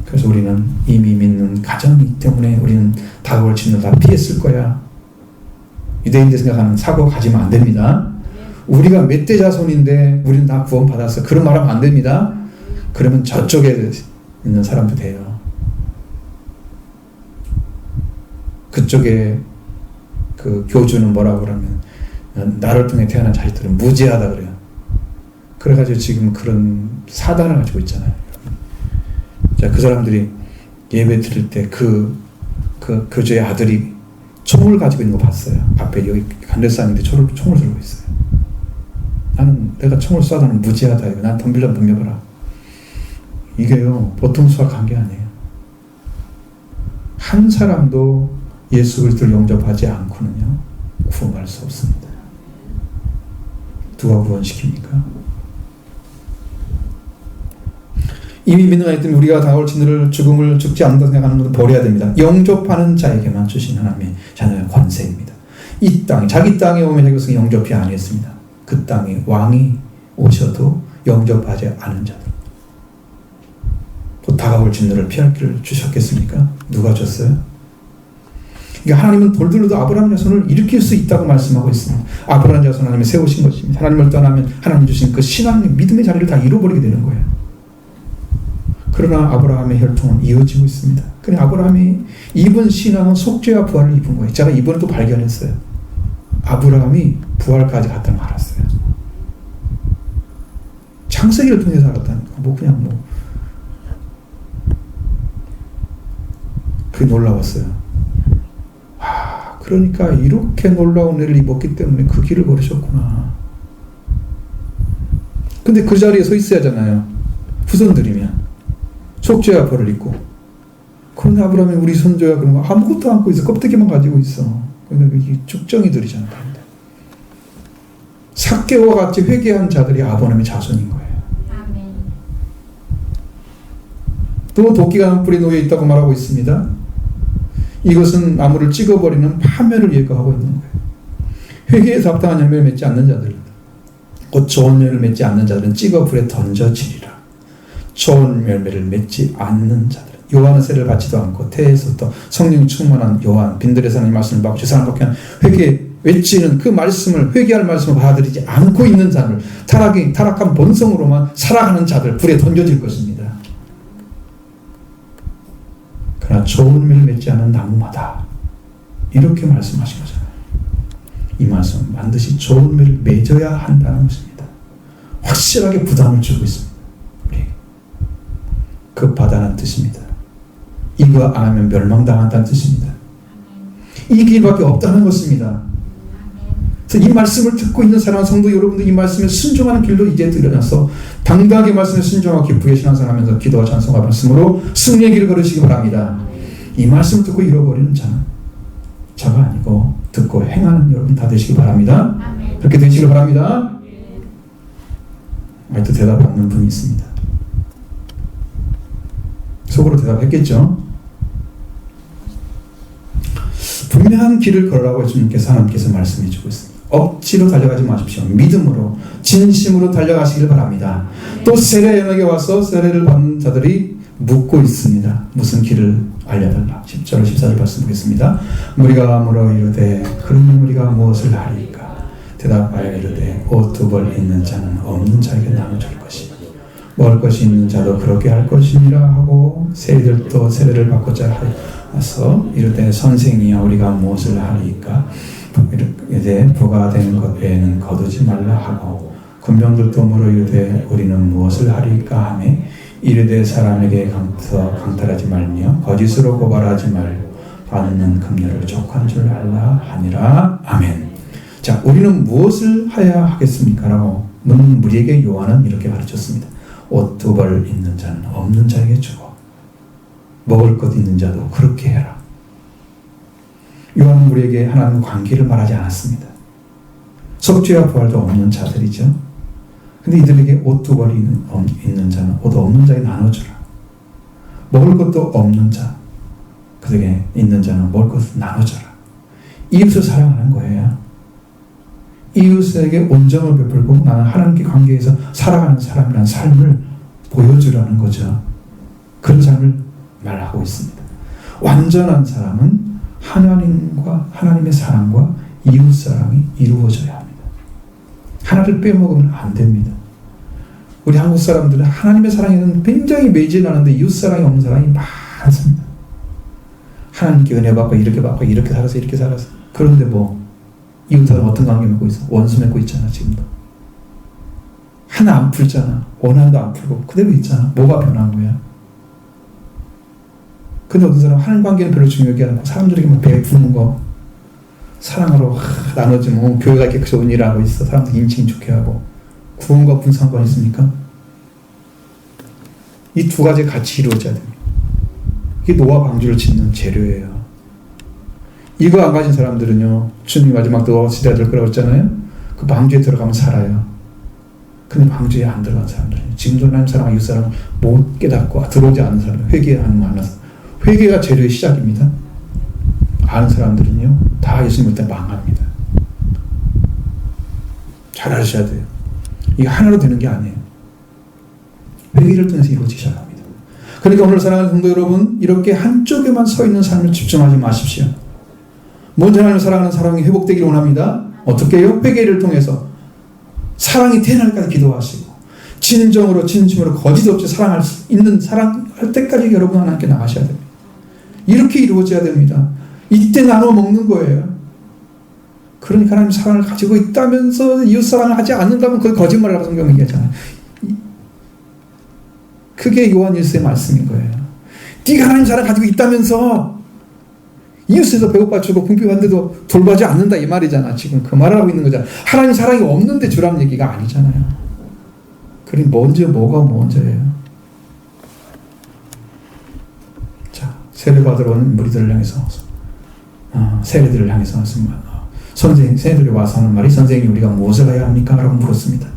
그래서 우리는 이미 믿는 가정이기 때문에 우리는 다가올 진노 다 피했을 거야. 유대인들 생각하는 사고 가지면 안 됩니다. 우리가 몇 대 자손인데 우리는 다 구원 받았어. 그런 말 하면 안 됩니다. 그러면 저쪽에 있는 사람도 돼요. 그쪽에 그 교주는 뭐라고 그러면 나를 통해 태어난 자식들은 무지하다 그래요. 그래가지고 지금 그런 사단을 가지고 있잖아요. 자, 그 사람들이 예배 드릴 때 그 교주의 아들이 총을 가지고 있는 거 봤어요. 앞에 여기 간대상인데 총을 들고 있어요. 내가 총을 쏴도 나는 무지하다. 난 덤빌라 덤벼봐라. 이게요, 보통 수학한 게 아니에요. 한 사람도 예수 그리스도를 영접하지 않고는요, 구원할 수 없습니다. 누가 구원시킵니까? 이미 믿는 자이기 때문에 우리가 다가올 진노를 죽음을 죽지 않는다 생각하는 것은 버려야 됩니다. 영접하는 자에게만 주신 하나님의 자녀의 권세입니다. 이 땅, 자기 땅에 오면 자기 백성이 영접이 아니었습니다. 그 땅에 왕이 오셔도 영접하지 않은 자들, 곧 다가올 진노를 피할 길을 주셨겠습니까? 누가 줬어요? 그러니까 하나님은 돌들로도 아브라함 자손을 일으킬 수 있다고 말씀하고 있습니다. 아브라함 자손 하나님이 세우신 것입니다. 하나님을 떠나면 하나님 주신 그 신앙의 믿음의 자리를 다 잃어버리게 되는 거예요. 그러나 아브라함의 혈통은 이어지고 있습니다. 그래 아브라함이 입은 신앙은 속죄와 부활을 입은 거예요. 제가 이번에 또 발견했어요. 아브라함이 부활까지 갔다는 걸 알았어요. 창세기를 통해서 알았다니까. 그게 놀라웠어요. 그러니까 이렇게 놀라운 애를 입었기 때문에 그 길을 걸으셨구나. 근데 그 자리에 서 있어야 하잖아요. 후손들이면. 속죄와 벌을 입고. 그런데 아브라함이 우리 선조야 그런 거 아무것도 안고 있어. 껍데기만 가지고 있어. 그러니까 이게 쭉정이들이잖아. 삭개와 같이 회개한 자들이 아브라함의 자손인 거예요. 아멘. 또 도끼가 뿔에 놓여 있다고 말하고 있습니다. 이것은 나무를 찍어버리는 파멸을 예고하고 있는 거예요. 회개에서 합당한 열매를 맺지 않는 자들, 곧 좋은 열매를 맺지 않는 자들은 찍어 불에 던져지리라. 좋은 열매를 맺지 않는 자들, 요한은 세례를 받지도 않고 태에서부터 성령 충만한 요한, 빈들에서 하나님 말씀을 받고 저 사람밖에 회개 외치는 그 말씀을, 회개할 말씀을 받아들이지 않고 있는 자들, 타락한 본성으로만 살아가는 자들 불에 던져질 것입니다. 그러나 좋은 열매를 맺지 않은 나무마다 이렇게 말씀하신 거잖아요. 이 말씀은 반드시 좋은 열매를 맺어야 한다는 것입니다. 확실하게 부담을 주고 있습니다. 우리 급하다는 뜻입니다. 이거 안 하면 멸망당한다는 뜻입니다. 이 길밖에 없다는 것입니다. 그래서 이 말씀을 듣고 있는 사랑하는 성도 여러분들, 이 말씀에 순종하는 길로 이제 들여놔서 당당하게 말씀에 순종하고 기쁘게 신앙생활하면서 기도와 찬송과 말씀으로 승리의 길을 걸으시기 바랍니다. 이 말씀을 듣고 잃어버리는 자는 자가 아니고 듣고 행하는 여러분 다 되시기 바랍니다. 그렇게 되시길 바랍니다. 아직도 대답 받는 분이 있습니다. 속으로 대답했겠죠. 분명한 길을 걸으라고 주님께서 하나님께서 말씀해 주고 있습니다. 억지로 달려가지 마십시오. 믿음으로 진심으로 달려가시길 바랍니다. 또 세례 연락에 와서 세례를 받는 자들이 묻고 있습니다. 무슨 길을 알려달라. 10절 14절 말씀 보겠습니다. 무리가 물어 이르되 그러면 우리가 무엇을 하리까? 대답하여 이르되 옷 두 벌 있는 자는 없는 자에게 나눠줄 것이요 먹을 것이 있는 자도 그렇게 할 것이니라 하고 세리들도 세례를 받고자 하여서 이르되 선생이여 우리가 무엇을 하리까? 이르되 부가 되는 것 외에는 거두지 말라 하고 군병들도 물어 이르되 우리는 무엇을 하리까 하며 이르되 사람에게 강탈하지 말며 거짓으로 고발하지 말고 받는 금료를 족한 줄 알라 하니라. 아멘. 자, 우리는 무엇을 해야 하겠습니까? 라고 묻는 무리에게 요한은 이렇게 가르쳤습니다. 옷 두 벌 있는 자는 없는 자에게 주고 먹을 것 있는 자도 그렇게 해라. 요한은 우리에게 하나님과 관계를 말하지 않았습니다. 속죄와 부활도 없는 자들이죠. 근데 이들에게 옷 두 벌이 있는 자는 옷 없는 자에게 나눠주라. 먹을 것도 없는 자, 그들에게 있는 자는 먹을 것을 나눠줘라. 이웃을 사랑하는 거예요. 이웃에게 온정을 베풀고 나는 하나님께 관계에서 살아가는 사람이라는 삶을 보여주라는 거죠. 그런 삶을 말하고 있습니다. 완전한 사람은 하나님의 사랑과 이웃 사랑이 이루어져야 합니다. 하나를 빼먹으면 안 됩니다. 우리 한국 사람들은 하나님의 사랑에는 굉장히 매진하는데 이웃 사랑이 없는 사람이 많습니다. 하나님께 은혜 받고 이렇게 살아서 이렇게 살아서. 그런데 뭐 이웃하고 어떤 관계 맺고 있어? 원수 맺고 있잖아. 지금도 하나 안 풀잖아. 원한도 안 풀고 그대로 있잖아. 뭐가 변한 거야? 근데 어떤 사람은 하나님 관계는 별로 중요하게 안 하고 사람들에게만 베푸는 거 사랑으로 나눠지 뭐 교회가 이렇게 좋은 일을 하고 있어. 사람들 인칭 좋게 하고 구원과 무슨 상관이 있습니까? 이 두 가지 같이 이루어져야 됩니다. 이게 노아 방주를 짓는 재료예요. 이거 안 가진 사람들은요, 주님 마지막 노아 시대가 될 거라고 했잖아요. 그 방주에 들어가면 살아요. 근데 방주에 안 들어간 사람들은 지금도 하나님 사랑과 이웃 사랑을 못 깨닫고 들어오지 않는 사람들, 회개하는 거 하나. 회개가 재료의 시작입니다. 아는 사람들은요, 다 예수님 볼 때 망합니다. 잘 아셔야 돼요. 이게 하나로 되는 게 아니에요. 회개를 통해서 이루어지셔야 합니다. 그러니까 오늘 사랑하는 성도 여러분, 이렇게 한쪽에만 서 있는 삶을 집중하지 마십시오. 먼저 하나님을 사랑하는 사랑이 회복되기를 원합니다. 어떻게 해요? 회개를 통해서 사랑이 태어날까지 기도하시고 진심으로 거짓 없이 사랑할 때까지 여러분 하나님께 나가셔야 됩니다. 이렇게 이루어져야 됩니다. 이때 나눠 먹는 거예요. 그러니까 하나님 사랑을 가지고 있다면서 이웃 사랑을 하지 않는다면 그게 거짓말이라고 성경이 얘기하잖아요. 그게 요한 1서의 말씀인 거예요. 네가 하나님 사랑을 가지고 있다면서 이웃에서 배고파 주고 궁핍한데도 돌봐주지 않는다 이 말이잖아. 지금 그 말을 하고 있는 거잖아. 하나님 사랑이 없는데 주라는 얘기가 아니잖아요. 그럼 뭐가 먼저예요? 자, 세례 받으러 온 무리들을 향해서 세례들을 향해서 새들이 와서 하는 말이 선생님 우리가 무엇을 해야 합니까? 라고 물었습니다.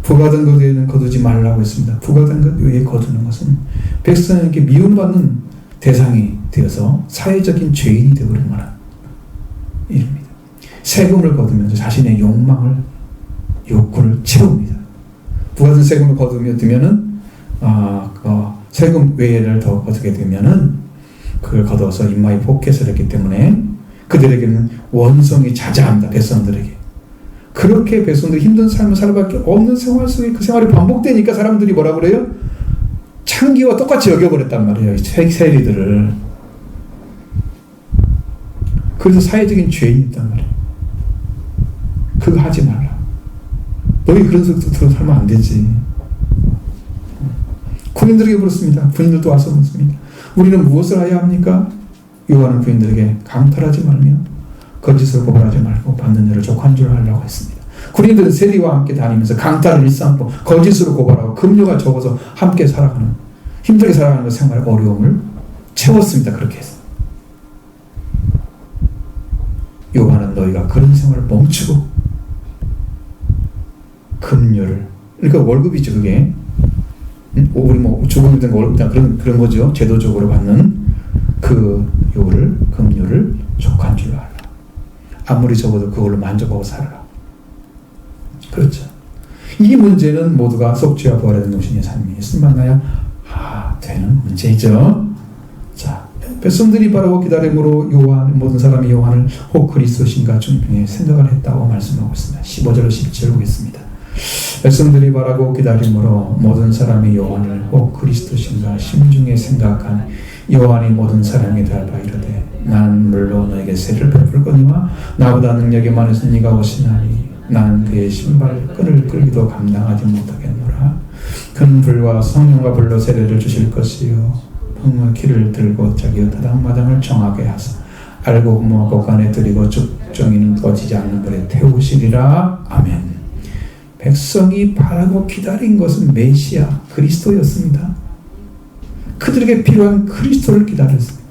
부과된 것 외에는 거두지 말라고 했습니다. 부과된 것 외에 거두는 것은 백성에게 미움받는 대상이 되어서 사회적인 죄인이 되어버릴 만한 일입니다. 세금을 거두면서 자신의 욕구를 채웁니다. 부과된 세금을 거두면은 세금 외를 더 거두게 되면은 그걸 거둬서 인마의 포켓을 했기 때문에 그들에게는 원성이 자자합니다. 백성들에게. 그렇게 백성들이 힘든 삶을 살 수밖에 없는 생활 속에 그 생활이 반복되니까 사람들이 뭐라 그래요? 창기와 똑같이 여겨버렸단 말이에요. 세리들을. 그래서 사회적인 죄인이 있단 말이에요. 그거 하지 말라. 너희 그런 속도로 살면 안 되지. 군인들에게 물었습니다. 군인들도 와서 묻습니다. 우리는 무엇을 해야 합니까? 요한은 군인들에게 강탈하지 말며 거짓을 고발하지 말고 받는 일을 족한 줄 알라고 했습니다. 군인들은 세리와 함께 다니면서 강탈을 일삼고 거짓으로 고발하고 급료가 적어서 함께 살아가는 힘들게 살아가는 그 생활의 어려움을 채웠습니다. 그렇게 해서 요한은 너희가 그런 생활을 멈추고 급료를 그러니까 월급이죠. 그게 우리 뭐 주범이 된 거 그런 거죠. 제도적으로 받는 그 급료를 족한 줄 알라. 아무리 적어도 그걸로 만족하고 살아라. 그렇죠. 이 문제는 모두가 속죄와 부활의 능력신의 삶이 예수님 만나야 되는 문제이죠. 자, 백성들이 바라고 기다림으로 모든 사람이 요한을 혹 그리스도신가 중에 생각을 했다고 말씀하고 있습니다. 15절로 17절 보겠습니다. 백성들이 바라고 기다림으로 모든 사람이 요한을 혹 그리스도신가 심중에 생각한 요한이 모든 사람에게 대하여 이르되 나는 물로 너에게 세를 베풀거니와 나보다 능력이 많으신 네가 오시나니 나는 그의 신발끈을 끌기도 감당하지 못하겠노라. 그는 불과 성령과 불로 세례를 주실 것이요 풍의 키를 들고 자기의 타당마당을 정하게 하사 알고 부모와 곳간에 들이고 죽정이는 꺼지지 않는 불에 태우시리라. 아멘. 백성이 바라고 기다린 것은 메시아 그리스도였습니다. 그들에게 필요한 그리스도를 기다렸습니다.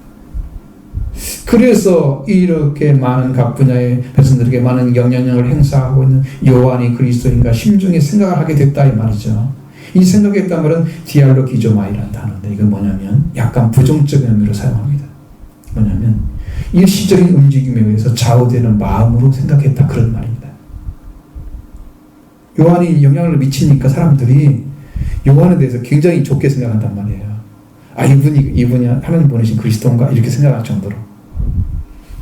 그래서 이렇게 많은 각 분야의 백성들에게 많은 영향력을 행사하고 있는 요한이 그리스도인가 심중에 생각을 하게 됐다 이 말이죠. 이 생각했단 말은 디알로기조마이라는 단어인데 이건 뭐냐면 약간 부정적인 의미로 사용합니다. 뭐냐면 일시적인 움직임에 의해서 좌우되는 마음으로 생각했다 그런 말입니다. 요한이 영향을 미치니까 사람들이 요한에 대해서 굉장히 좋게 생각한단 말이에요. 이분이 하나님 보내신 그리스도인가 이렇게 생각할 정도로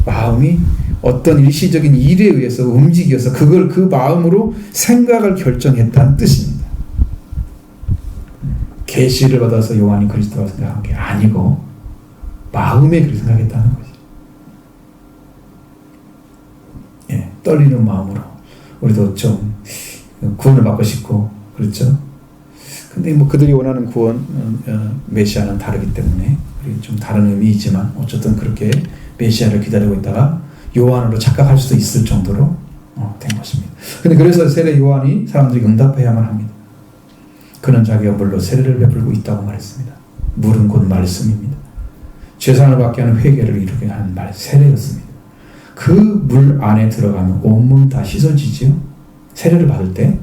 마음이 어떤 일시적인 일에 의해서 움직여서 그걸 그 마음으로 생각을 결정했다는 뜻입니다. 계시를 받아서 요한이 그리스도라고 생각한 게 아니고 마음에 그렇게 생각했다는 거죠. 떨리는 마음으로 우리도 좀 구원을 받고 싶고 그렇죠. 근데 뭐 그들이 원하는 구원 메시아는 다르기 때문에 좀 다른 의미이지만 어쨌든 그렇게 메시아를 기다리고 있다가 요한으로 착각할 수도 있을 정도로 된 것입니다. 근데 그래서 세례 요한이 사람들이 응답해야만 합니다. 그는 자기가 물로 세례를 베풀고 있다고 말했습니다. 물은 곧 말씀입니다. 죄사함을 받게 하는 회개를 이루게 하는 세례였습니다. 그 물 안에 들어가면 온몸 다 씻어지지요. 세례를 받을 때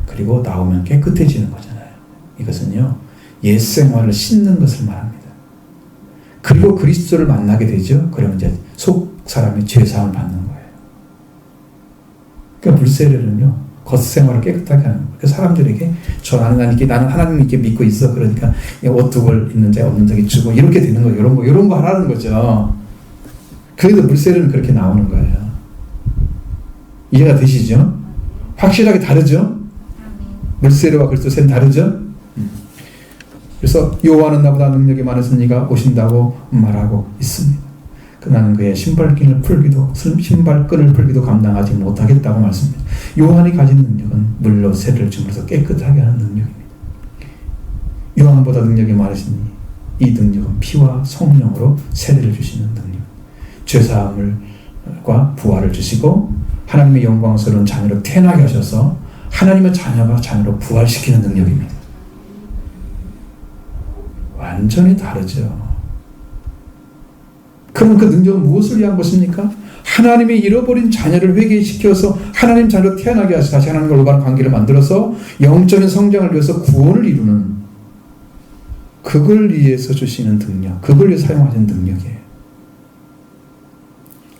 그리고 나오면 깨끗해지는 거잖아요. 이것은요 옛 생활을 씻는 것을 말합니다. 그리고 그리스도를 만나게 되죠. 그러면 이제 속 사람이 죄사함을 받는 거예요. 그러니까 물세례는요 겉생활을 깨끗하게 하는 거예요. 그래서 사람들에게 나는 하나님께 믿고 있어. 그러니까 옷두벌 있는 자 없는 자에게 주고 이렇게 되는 거예요. 이런 거 하라는 거죠. 그래도 물세례는 그렇게 나오는 거예요. 이해가 되시죠? 확실하게 다르죠? 물세례와 그리스도 세례는 다르죠? 그래서 요한은 나보다 능력이 많으신 네가 오신다고 말하고 있습니다. 나는 그의 신발끈을 풀기도 감당하지 못하겠다고 말씀합니다. 요한이 가진 능력은 물로 세례를 줌으로써 깨끗하게 하는 능력입니다. 요한보다 능력이 많으시니 이 능력은 피와 성령으로 세례를 주시는 능력. 죄사함과 부활을 주시고 하나님의 영광스러운 자녀로 태어나게 하셔서 하나님의 자녀가 자녀로 부활시키는 능력입니다. 완전히 다르죠. 그럼 그 능력은 무엇을 위한 것입니까? 하나님의 잃어버린 자녀를 회개시켜서 하나님 자녀로 태어나게 하셔서 다시 하나님과 올바른 관계를 만들어서 영적인 성장을 위해서 구원을 이루는, 그걸 위해서 주시는 능력, 그걸 위해 사용하는 능력이에요.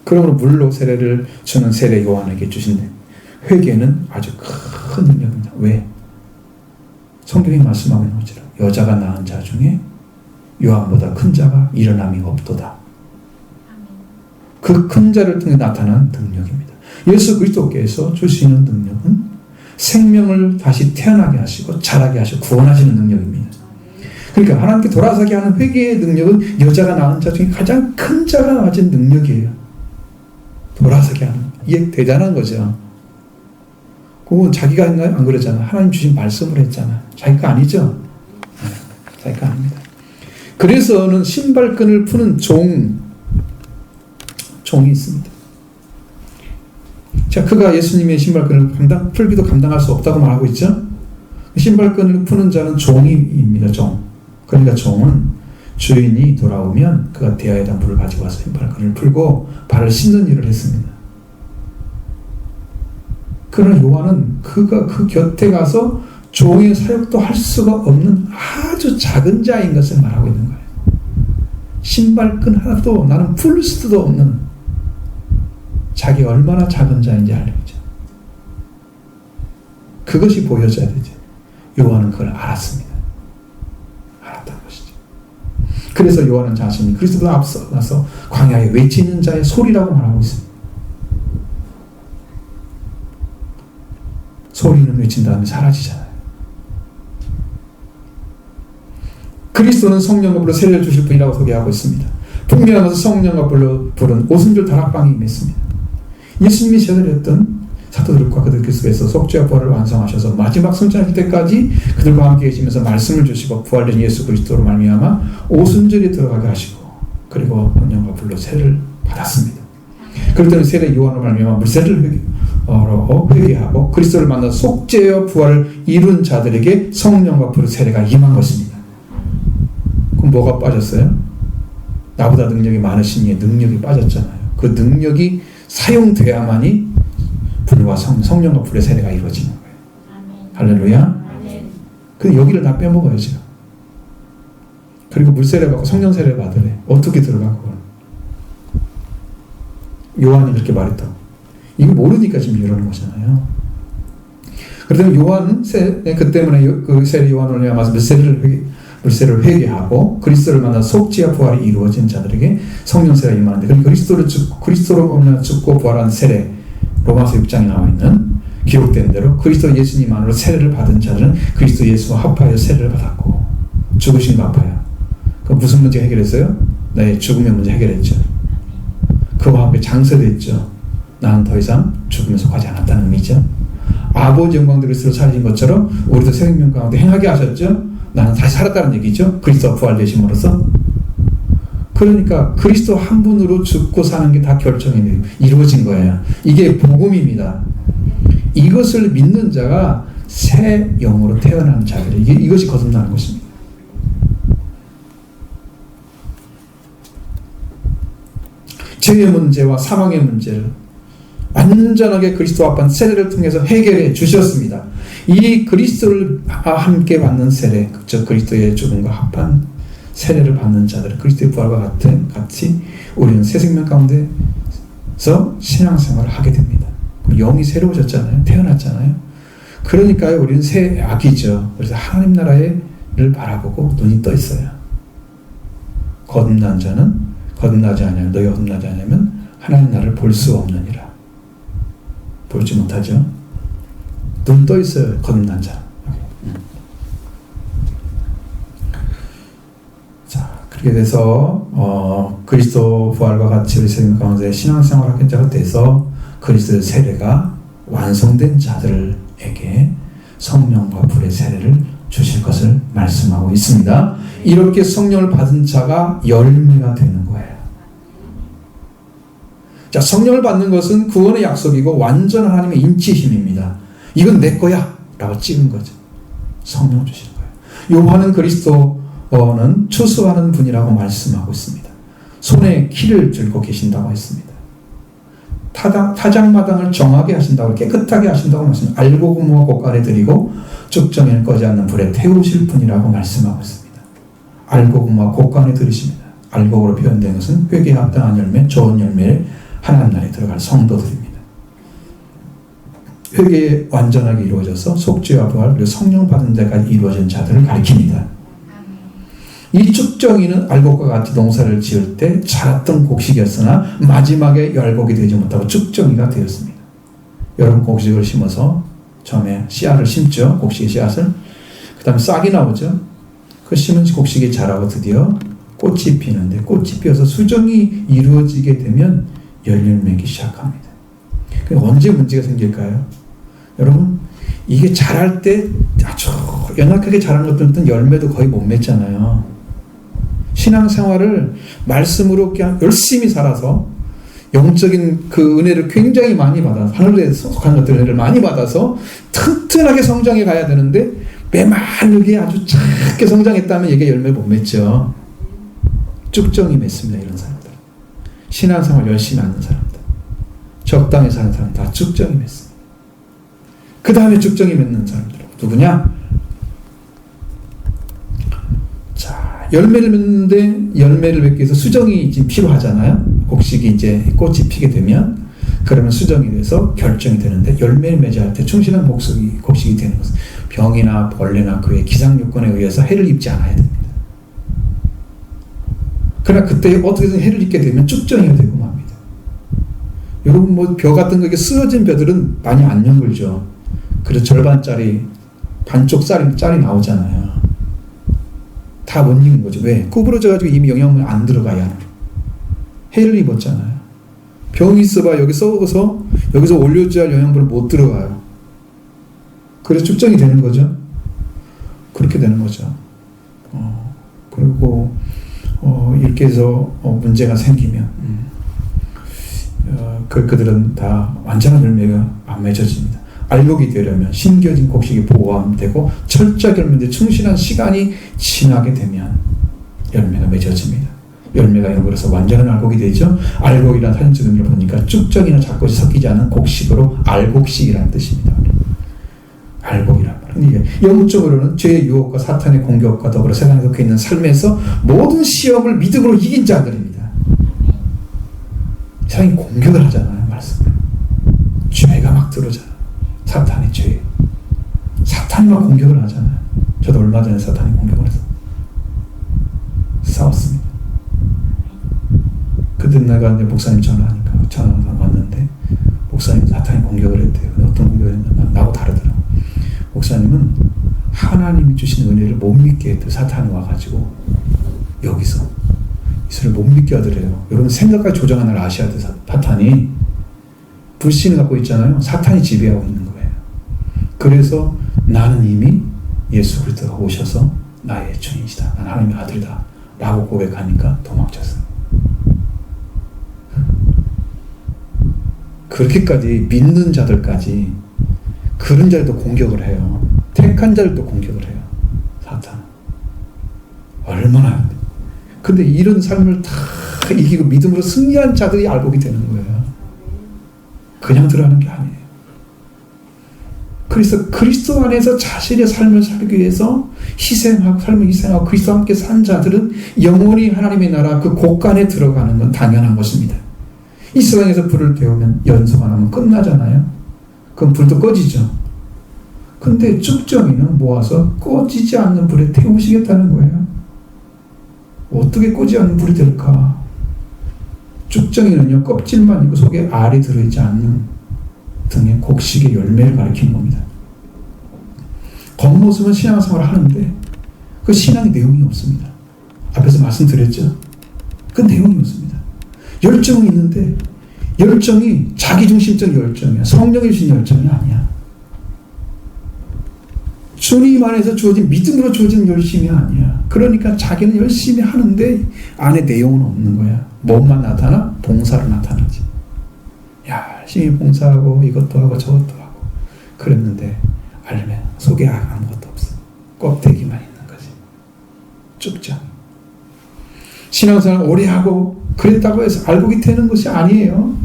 그러므로 물로 세례를 주는 세례 요한에게 주신 회개는 아주 큰 능력입니다. 왜? 성경이 말씀하고 있는 것처럼 여자가 낳은 자 중에 요한보다 큰 자가 일어남이 없도다. 그 큰 자를 통해 나타난 능력입니다. 예수 그리스도께서 주시는 능력은 생명을 다시 태어나게 하시고 자라게 하시고 구원하시는 능력입니다. 그러니까 하나님께 돌아서게 하는 회개의 능력은 여자가 낳은 자 중에 가장 큰 자가 가진 능력이에요. 돌아서게 하는. 이게 대단한 거죠. 그건 자기가 했나요? 안 그러잖아. 하나님 주신 말씀을 했잖아. 자기가 아니죠? 네, 자기가 아닙니다. 그래서는 신발끈을 푸는 종이 있습니다. 자, 그가 예수님의 신발끈을 풀기도 감당할 수 없다고 말하고 있죠? 신발끈을 푸는 자는 종입니다. 종. 그러니까 종은 주인이 돌아오면 그가 대야에다 물을 가지고 와서 신발끈을 풀고 발을 씻는 일을 했습니다. 그러나 요한은 그가 그 곁에 가서 종의 사역도 할 수가 없는 아주 작은 자인 것을 말하고 있는 거예요. 신발끈 하나도 나는 풀 수도 없는, 자기가 얼마나 작은 자인지 알려죠. 그것이 보여져야 되죠. 요한은 그걸 알았습니다. 알았다는 것이죠. 그래서 요한은 자신이 그리스도보다 앞서가서 광야에 외치는 자의 소리라고 말하고 있습니다. 소리는 외친 다음에 사라지잖아요. 그리스도는 성령과 불로 세례를 주실 분이라고 소개하고 있습니다. 풍미하면서 성령과 불로 부른 오순절 다락방이 임했습니다. 예수님이 제자리였던 사도들과 그들 속에서 속죄와 부활을 완성하셔서 마지막 승천하실 때까지 그들과 함께 계시면서 말씀을 주시고 부활된 예수 그리스도로 말미암아 오순절에 들어가게 하시고 그리고 성령과 불로 세례를 받았습니다. 그럴 때는 세례 요한으로 말미암아 물세례를 회개하고 그리스도를 만나 속죄와 부활을 이룬 자들에게 성령과 불의 세례가 임한 것입니다. 그럼 뭐가 빠졌어요? 나보다 능력이 많으신 이의 능력이 빠졌잖아요. 그 능력이 사용돼야만이 불과 성령과 불의 세례가 이루어지는 거예요. 할렐루야. 근데 여기를 다 빼먹어야죠. 그리고 물세례 받고 성령 세례 받으래. 어떻게 들어가 그걸? 요한이 그렇게 말했다고. 이거 모르니까 지금 이러는 거잖아요. 그렇다면 요한은 그 때문에 그 세례 요한을 말미암아 물세례를 회개하고 그리스도를 만나 속죄와 부활이 이루어진 자들에게 성령 세례가 임하는데, 그리스도로 죽고 부활한 세례, 로마서 6장에 나와 있는 기록된 대로 그리스도 예수님 안으로 세례를 받은 자들은 그리스도 예수와 합하여 세례를 받았고 죽으신과 합하여. 그럼 무슨 문제 해결했어요? 나의 죽음의 문제 해결했죠. 그와 함께 장서됐죠. 나는 더 이상 죽음에 속하지 않았다는 의미죠. 아버지 영광대로 스스로 살리신 것처럼 우리도 생명 가운데 행하게 하셨죠. 나는 다시 살았다는 얘기죠. 그리스도가 부활되심으로써. 그러니까 그리스도 한 분으로 죽고 사는 게 다 결정이 이루어진 거예요. 이게 복음입니다. 이것을 믿는 자가 새 영으로 태어나는 자들, 이것이 거듭나는 것입니다. 죄의 문제와 사망의 문제를 완전하게 그리스도 앞에 세례를 통해서 해결해 주셨습니다. 이 그리스도를 함께 받는 세례, 즉 그리스도의 죽음과 합한 세례를 받는 자들은 그리스도의 부활과 같이 우리는 새 생명 가운데서 신앙생활을 하게 됩니다. 영이 새로워졌잖아요. 태어났잖아요. 그러니까 우리는 새 아기죠. 그래서 하나님 나라를 바라보고 눈이 떠 있어요. 거듭난 자는 거듭나지 않으면, 너희가 거듭나지 않으면 하나님 나라를 볼 수 없느니라. 볼지 못하죠. 눈 떠 있어요. 거듭난 자. 자, 그렇게 돼서 그리스도 부활과 같이 우리 생명 가운데 신앙생활 하는 자가 돼서 그리스도의 세례가 완성된 자들에게 성령과 불의 세례를 주실 것을 말씀하고 있습니다. 이렇게 성령을 받은 자가 열매가 되는 거예요. 자, 성령을 받는 것은 구원의 약속이고 완전한 하나님의 인치심입니다. 이건 내 거야 라고 찍은 거죠. 성령을 주시는 거예요. 요한은 그리스도는 추수하는 분이라고 말씀하고 있습니다. 손에 키를 들고 계신다고 했습니다. 타작마당을 정하게 하신다고, 깨끗하게 하신다고 말씀합니다. 알고 구모와 곡간에 드리고 쭉정이는 꺼지 않는 불에 태우실 분이라고 말씀하고 있습니다. 알고 구모와 곡간에 드리십니다. 알곡으로 표현된 것은 회개에 합당한 열매, 좋은 열매를 하나님 나라에 들어갈 성도들입니다. 회개에 완전하게 이루어져서 속죄와 부활 그리고 성령 받은 데까지 이루어진 자들을 가리킵니다. 이 쭉정이는 알곡과 같이 농사를 지을 때 자랐던 곡식이었으나 마지막에 열곡이 되지 못하고 쭉정이가 되었습니다. 여러분 곡식을 심어서 처음에 씨앗을 심죠. 곡식의 씨앗을. 그 다음에 싹이 나오죠. 그 심은 곡식이 자라고 드디어 꽃이 피는데 꽃이 피어서 수정이 이루어지게 되면 열매를 맺기 시작합니다. 언제 문제가 생길까요? 여러분 이게 자랄 때 아주 연약하게 자란 것들은 열매도 거의 못 맺잖아요. 신앙생활을 말씀으로 그냥 열심히 살아서 영적인 그 은혜를 굉장히 많이 받아서 하늘에 속한 것들을 많이 받아서 튼튼하게 성장해 가야 되는데 메마르게 아주 작게 성장했다면 이게 열매 못 맺죠. 쭉정이 맺습니다. 이런 사람들. 신앙생활 열심히 하는 사람들. 적당히 사는 사람 다 쭉정이 맺습니다. 그 다음에 쭉정이 맺는 사람들 누구냐? 자, 열매를 맺는데 열매를 맺기 위해서 수정이 지금 필요하잖아요. 곡식이 이제 꽃이 피게 되면 그러면 수정이 돼서 결정이 되는데 열매를 맺을 때 충실한 곡식이 되는 것은 병이나 벌레나 그의 기상요건에 의해서 해를 입지 않아야 됩니다. 그러나 그때 어떻게든 해를 입게 되면 쭉정이가 되고 맙니다. 여러분 뭐 벼 같은 거 쓰러진 벼들은 많이 안 연글죠. 그래서 절반짜리 반쪽 짤이 나오잖아요. 다 못 익은 거죠. 왜? 구부러져가지고 이미 영양분이 안 들어가야 해를 입었잖아요. 병이 있어봐 여기 썩어서 여기서 올려줘야 할 영양분을 못 들어가요. 그래서 쭉정이 되는 거죠. 그렇게 되는 거죠. 그리고 이렇게 해서 문제가 생기면 그들은 다 완전한 열매가 안 맺어집니다. 알곡이 되려면 심겨진 곡식이 보호되고 철저하게 열매인데 충실한 시간이 지나게 되면 열매가 맺어집니다. 열매가 연결해서 완전한 알곡이 되죠. 알곡이라는 사전적 의미를 보니까 쭉정이나 잡곡이 섞이지 않은 곡식으로 알곡식이라는 뜻입니다. 알곡이란 말은 영적으로는 죄의 유혹과 사탄의 공격과 더불어 세상에 속해 있는 삶에서 모든 시험을 믿음으로 이긴 자들입니다. 세상이 공격을 하잖아요. 말씀을. 죄가 막 들어오잖아요. 사탄의 죄. 사탄이 막 공격을 하잖아요. 저도 얼마 전에 사탄이 공격을 해서 싸웠습니다. 그때 내가 이제 목사님 전화가 왔는데 목사님 사탄이 공격을 했대요. 어떤 공격을 했나? 나하고 다르더라고. 목사님은 하나님이 주신 은혜를 못 믿게 했대요. 사탄이 와가지고 여기서 이스라엘 못 믿게 하더래요. 여러분 생각까지 조정하는 걸 아셔야 돼요. 사탄이 불신을 갖고 있잖아요. 사탄이 지배하고 있는 거예요. 그래서 나는 이미 예수 그리스도가 오셔서 나의 주인이시다. 난 하나님의 아들이다. 라고 고백하니까 도망쳤어요. 그렇게까지 믿는 자들까지 그런 자들도 공격을 해요. 택한 자들도 공격을 해요. 사탄. 얼마나. 근데 이런 삶을 다 이기고 믿음으로 승리한 자들이 알곡이 되는 거예요. 그냥 들어가는 게 아니에요. 그래서 그리스도 안에서 자신의 삶을 살기 위해서 삶을 희생하고 그리스도와 함께 산 자들은 영원히 하나님의 나라 그 곳간에 들어가는 건 당연한 것입니다. 이 세상에서 불을 태우면 연소가 나면 끝나잖아요. 그럼 불도 꺼지죠. 근데 쭉정이는 모아서 꺼지지 않는 불에 태우시겠다는 거예요. 어떻게 꺼지지 않는 불이 될까? 쭉정이는요, 껍질만 있고 속에 알이 들어있지 않는 등의 곡식의 열매를 가리키는 겁니다. 겉모습은 신앙생활을 하는데 그 신앙의 내용이 없습니다. 앞에서 말씀드렸죠. 그 내용이 없습니다. 열정은 있는데 열정이 자기중심적 열정이야. 성령이 주신 열정이 아니야. 주님 안에서 주어진 믿음으로 주어진 열심이 아니야. 그러니까 자기는 열심히 하는데 안에 내용은 없는 거야. 뭐만 나타나? 봉사로 나타나지. 열심히 봉사하고 이것도 하고 저것도 하고 그랬는데 알면 속에 아무것도 없어. 껍데기만 있는 거지. 쭉정. 신앙생활 오래 하고 그랬다고 해서 알곡이 되는 것이 아니에요.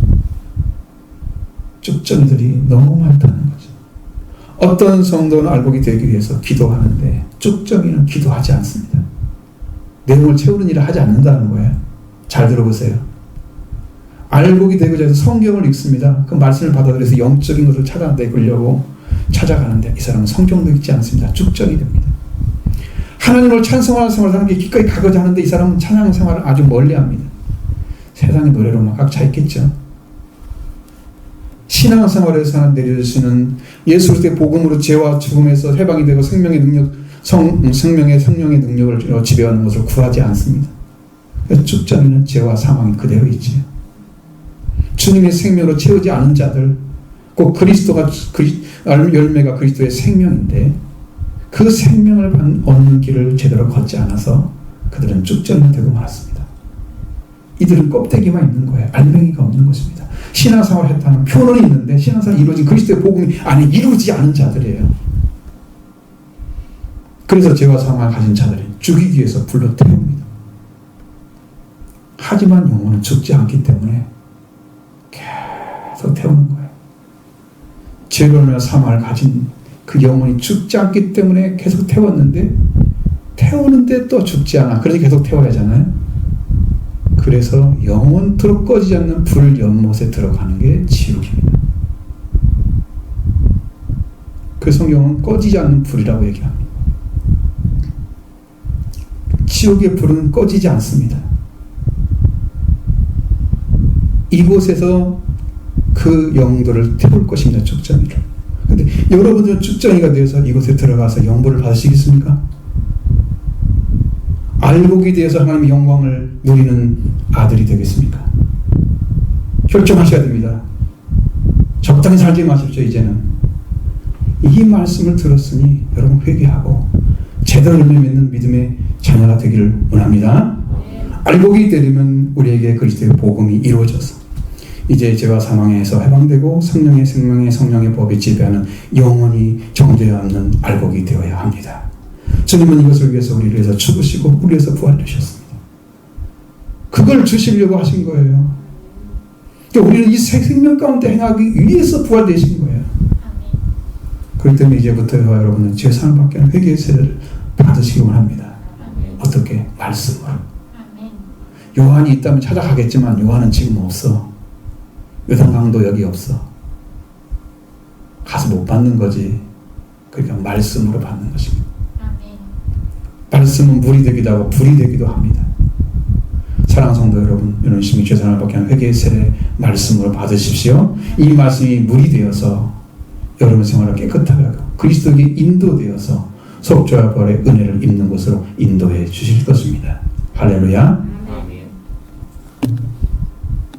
쭉정이들이 너무 많다는 거죠. 어떤 성도는 알곡이 되기 위해서 기도하는데 쭉정이는 기도하지 않습니다. 내용을 채우는 일을 하지 않는다는 거예요. 잘 들어보세요. 알곡이 되고자 해서 성경을 읽습니다. 그 말씀을 받아들여서 영적인 것을 찾아내려고 찾아가는데 이 사람은 성경도 읽지 않습니다. 쭉정이 됩니다. 하나님을 찬송하는 생활을 하는 게 기꺼이 가고자 하는데 이 사람은 찬양 생활을 아주 멀리합니다. 세상의 노래로 막 꽉 차 있겠죠. 신앙생활에서 내려주시는 예수 그리스도의 복음으로 죄와 죽음에서 해방이 되고 생명의 능력, 성령의 능력을 지배하는 것을 구하지 않습니다. 그래서 쭉정이는 죄와 사망이 그대로 있지요. 주님의 생명으로 채우지 않은 자들, 꼭 그리스도가 열매가 그리스도의 생명인데 그 생명을 얻는 길을 제대로 걷지 않아서 그들은 쭉정이 되고 말았습니다. 이들은 껍데기만 있는 거예요. 알맹이가 없는 것입니다. 신앙생활을 했다는 표현이 있는데 신앙생활이 이루어진 그리스도의 복음이 안에 이루어지지 않은 자들이에요. 그래서 죄와 사망을 가진 자들이 죽이기 위해서 불러 태웁니다. 하지만 영혼은 죽지 않기 때문에 계속 태우는 거예요. 죄로나 사망을 가진 그 영혼이 죽지 않기 때문에 계속 태웠는데 태우는데 또 죽지 않아. 그래서 계속 태워야 하잖아요. 그래서 영원토록 꺼지지 않는 불 연못에 들어가는 게 지옥입니다. 그 성경은 꺼지지 않는 불이라고 얘기합니다. 지옥의 불은 꺼지지 않습니다. 이곳에서 그 영도를 태울 것입니다. 쭉정이를. 근데 여러분들은 쭉정이가 되어서 이곳에 들어가서 영보를 받으시겠습니까? 알곡이 되어서 하나님의 영광을 누리는 아들이 되겠습니까? 결정하셔야 됩니다. 적당히 살지 마십시오. 이제는 이 말씀을 들었으니 여러분 회개하고 제대로 열매 맺는 믿음의 자녀가 되기를 원합니다. 알곡이 되려면 우리에게 그리스도의 복음이 이루어져서 이제 죄와 사망에서 해방되고 성령의 생명의 성령의 법이 지배하는 영원히 정죄 없는 알곡이 되어야 합니다. 주님은 이것을 위해서 우리를 위해서 죽으시고 우리를 위해서 부활되셨습니다. 그걸 주시려고 하신 거예요. 그러니까 우리는 이 생명 가운데 행하기 위해서 부활되신 거예요. 그렇기 때문에 이제부터 여러분은 죄사함 받게 하는 회개의 세례를 받으시기 원합니다. 어떻게? 말씀으로. 요한이 있다면 찾아가겠지만 요한은 지금 없어. 요단강도 여기 없어. 가서 못 받는 거지. 그러니까 말씀으로 받는 것입니다. 말씀은 물이 되기도 하고 불이 되기도 합니다. 사랑하는 성도 여러분, 이런 심히 죄사함을 받게 하는 회개의 세례 말씀으로 받으십시오. 이 말씀이 물이 되어서 여러분 생활을 깨끗하게 하고 그리스도에게 인도되어서 속죄와 벌의 은혜를 입는 것으로 인도해 주실 것입니다. 할렐루야.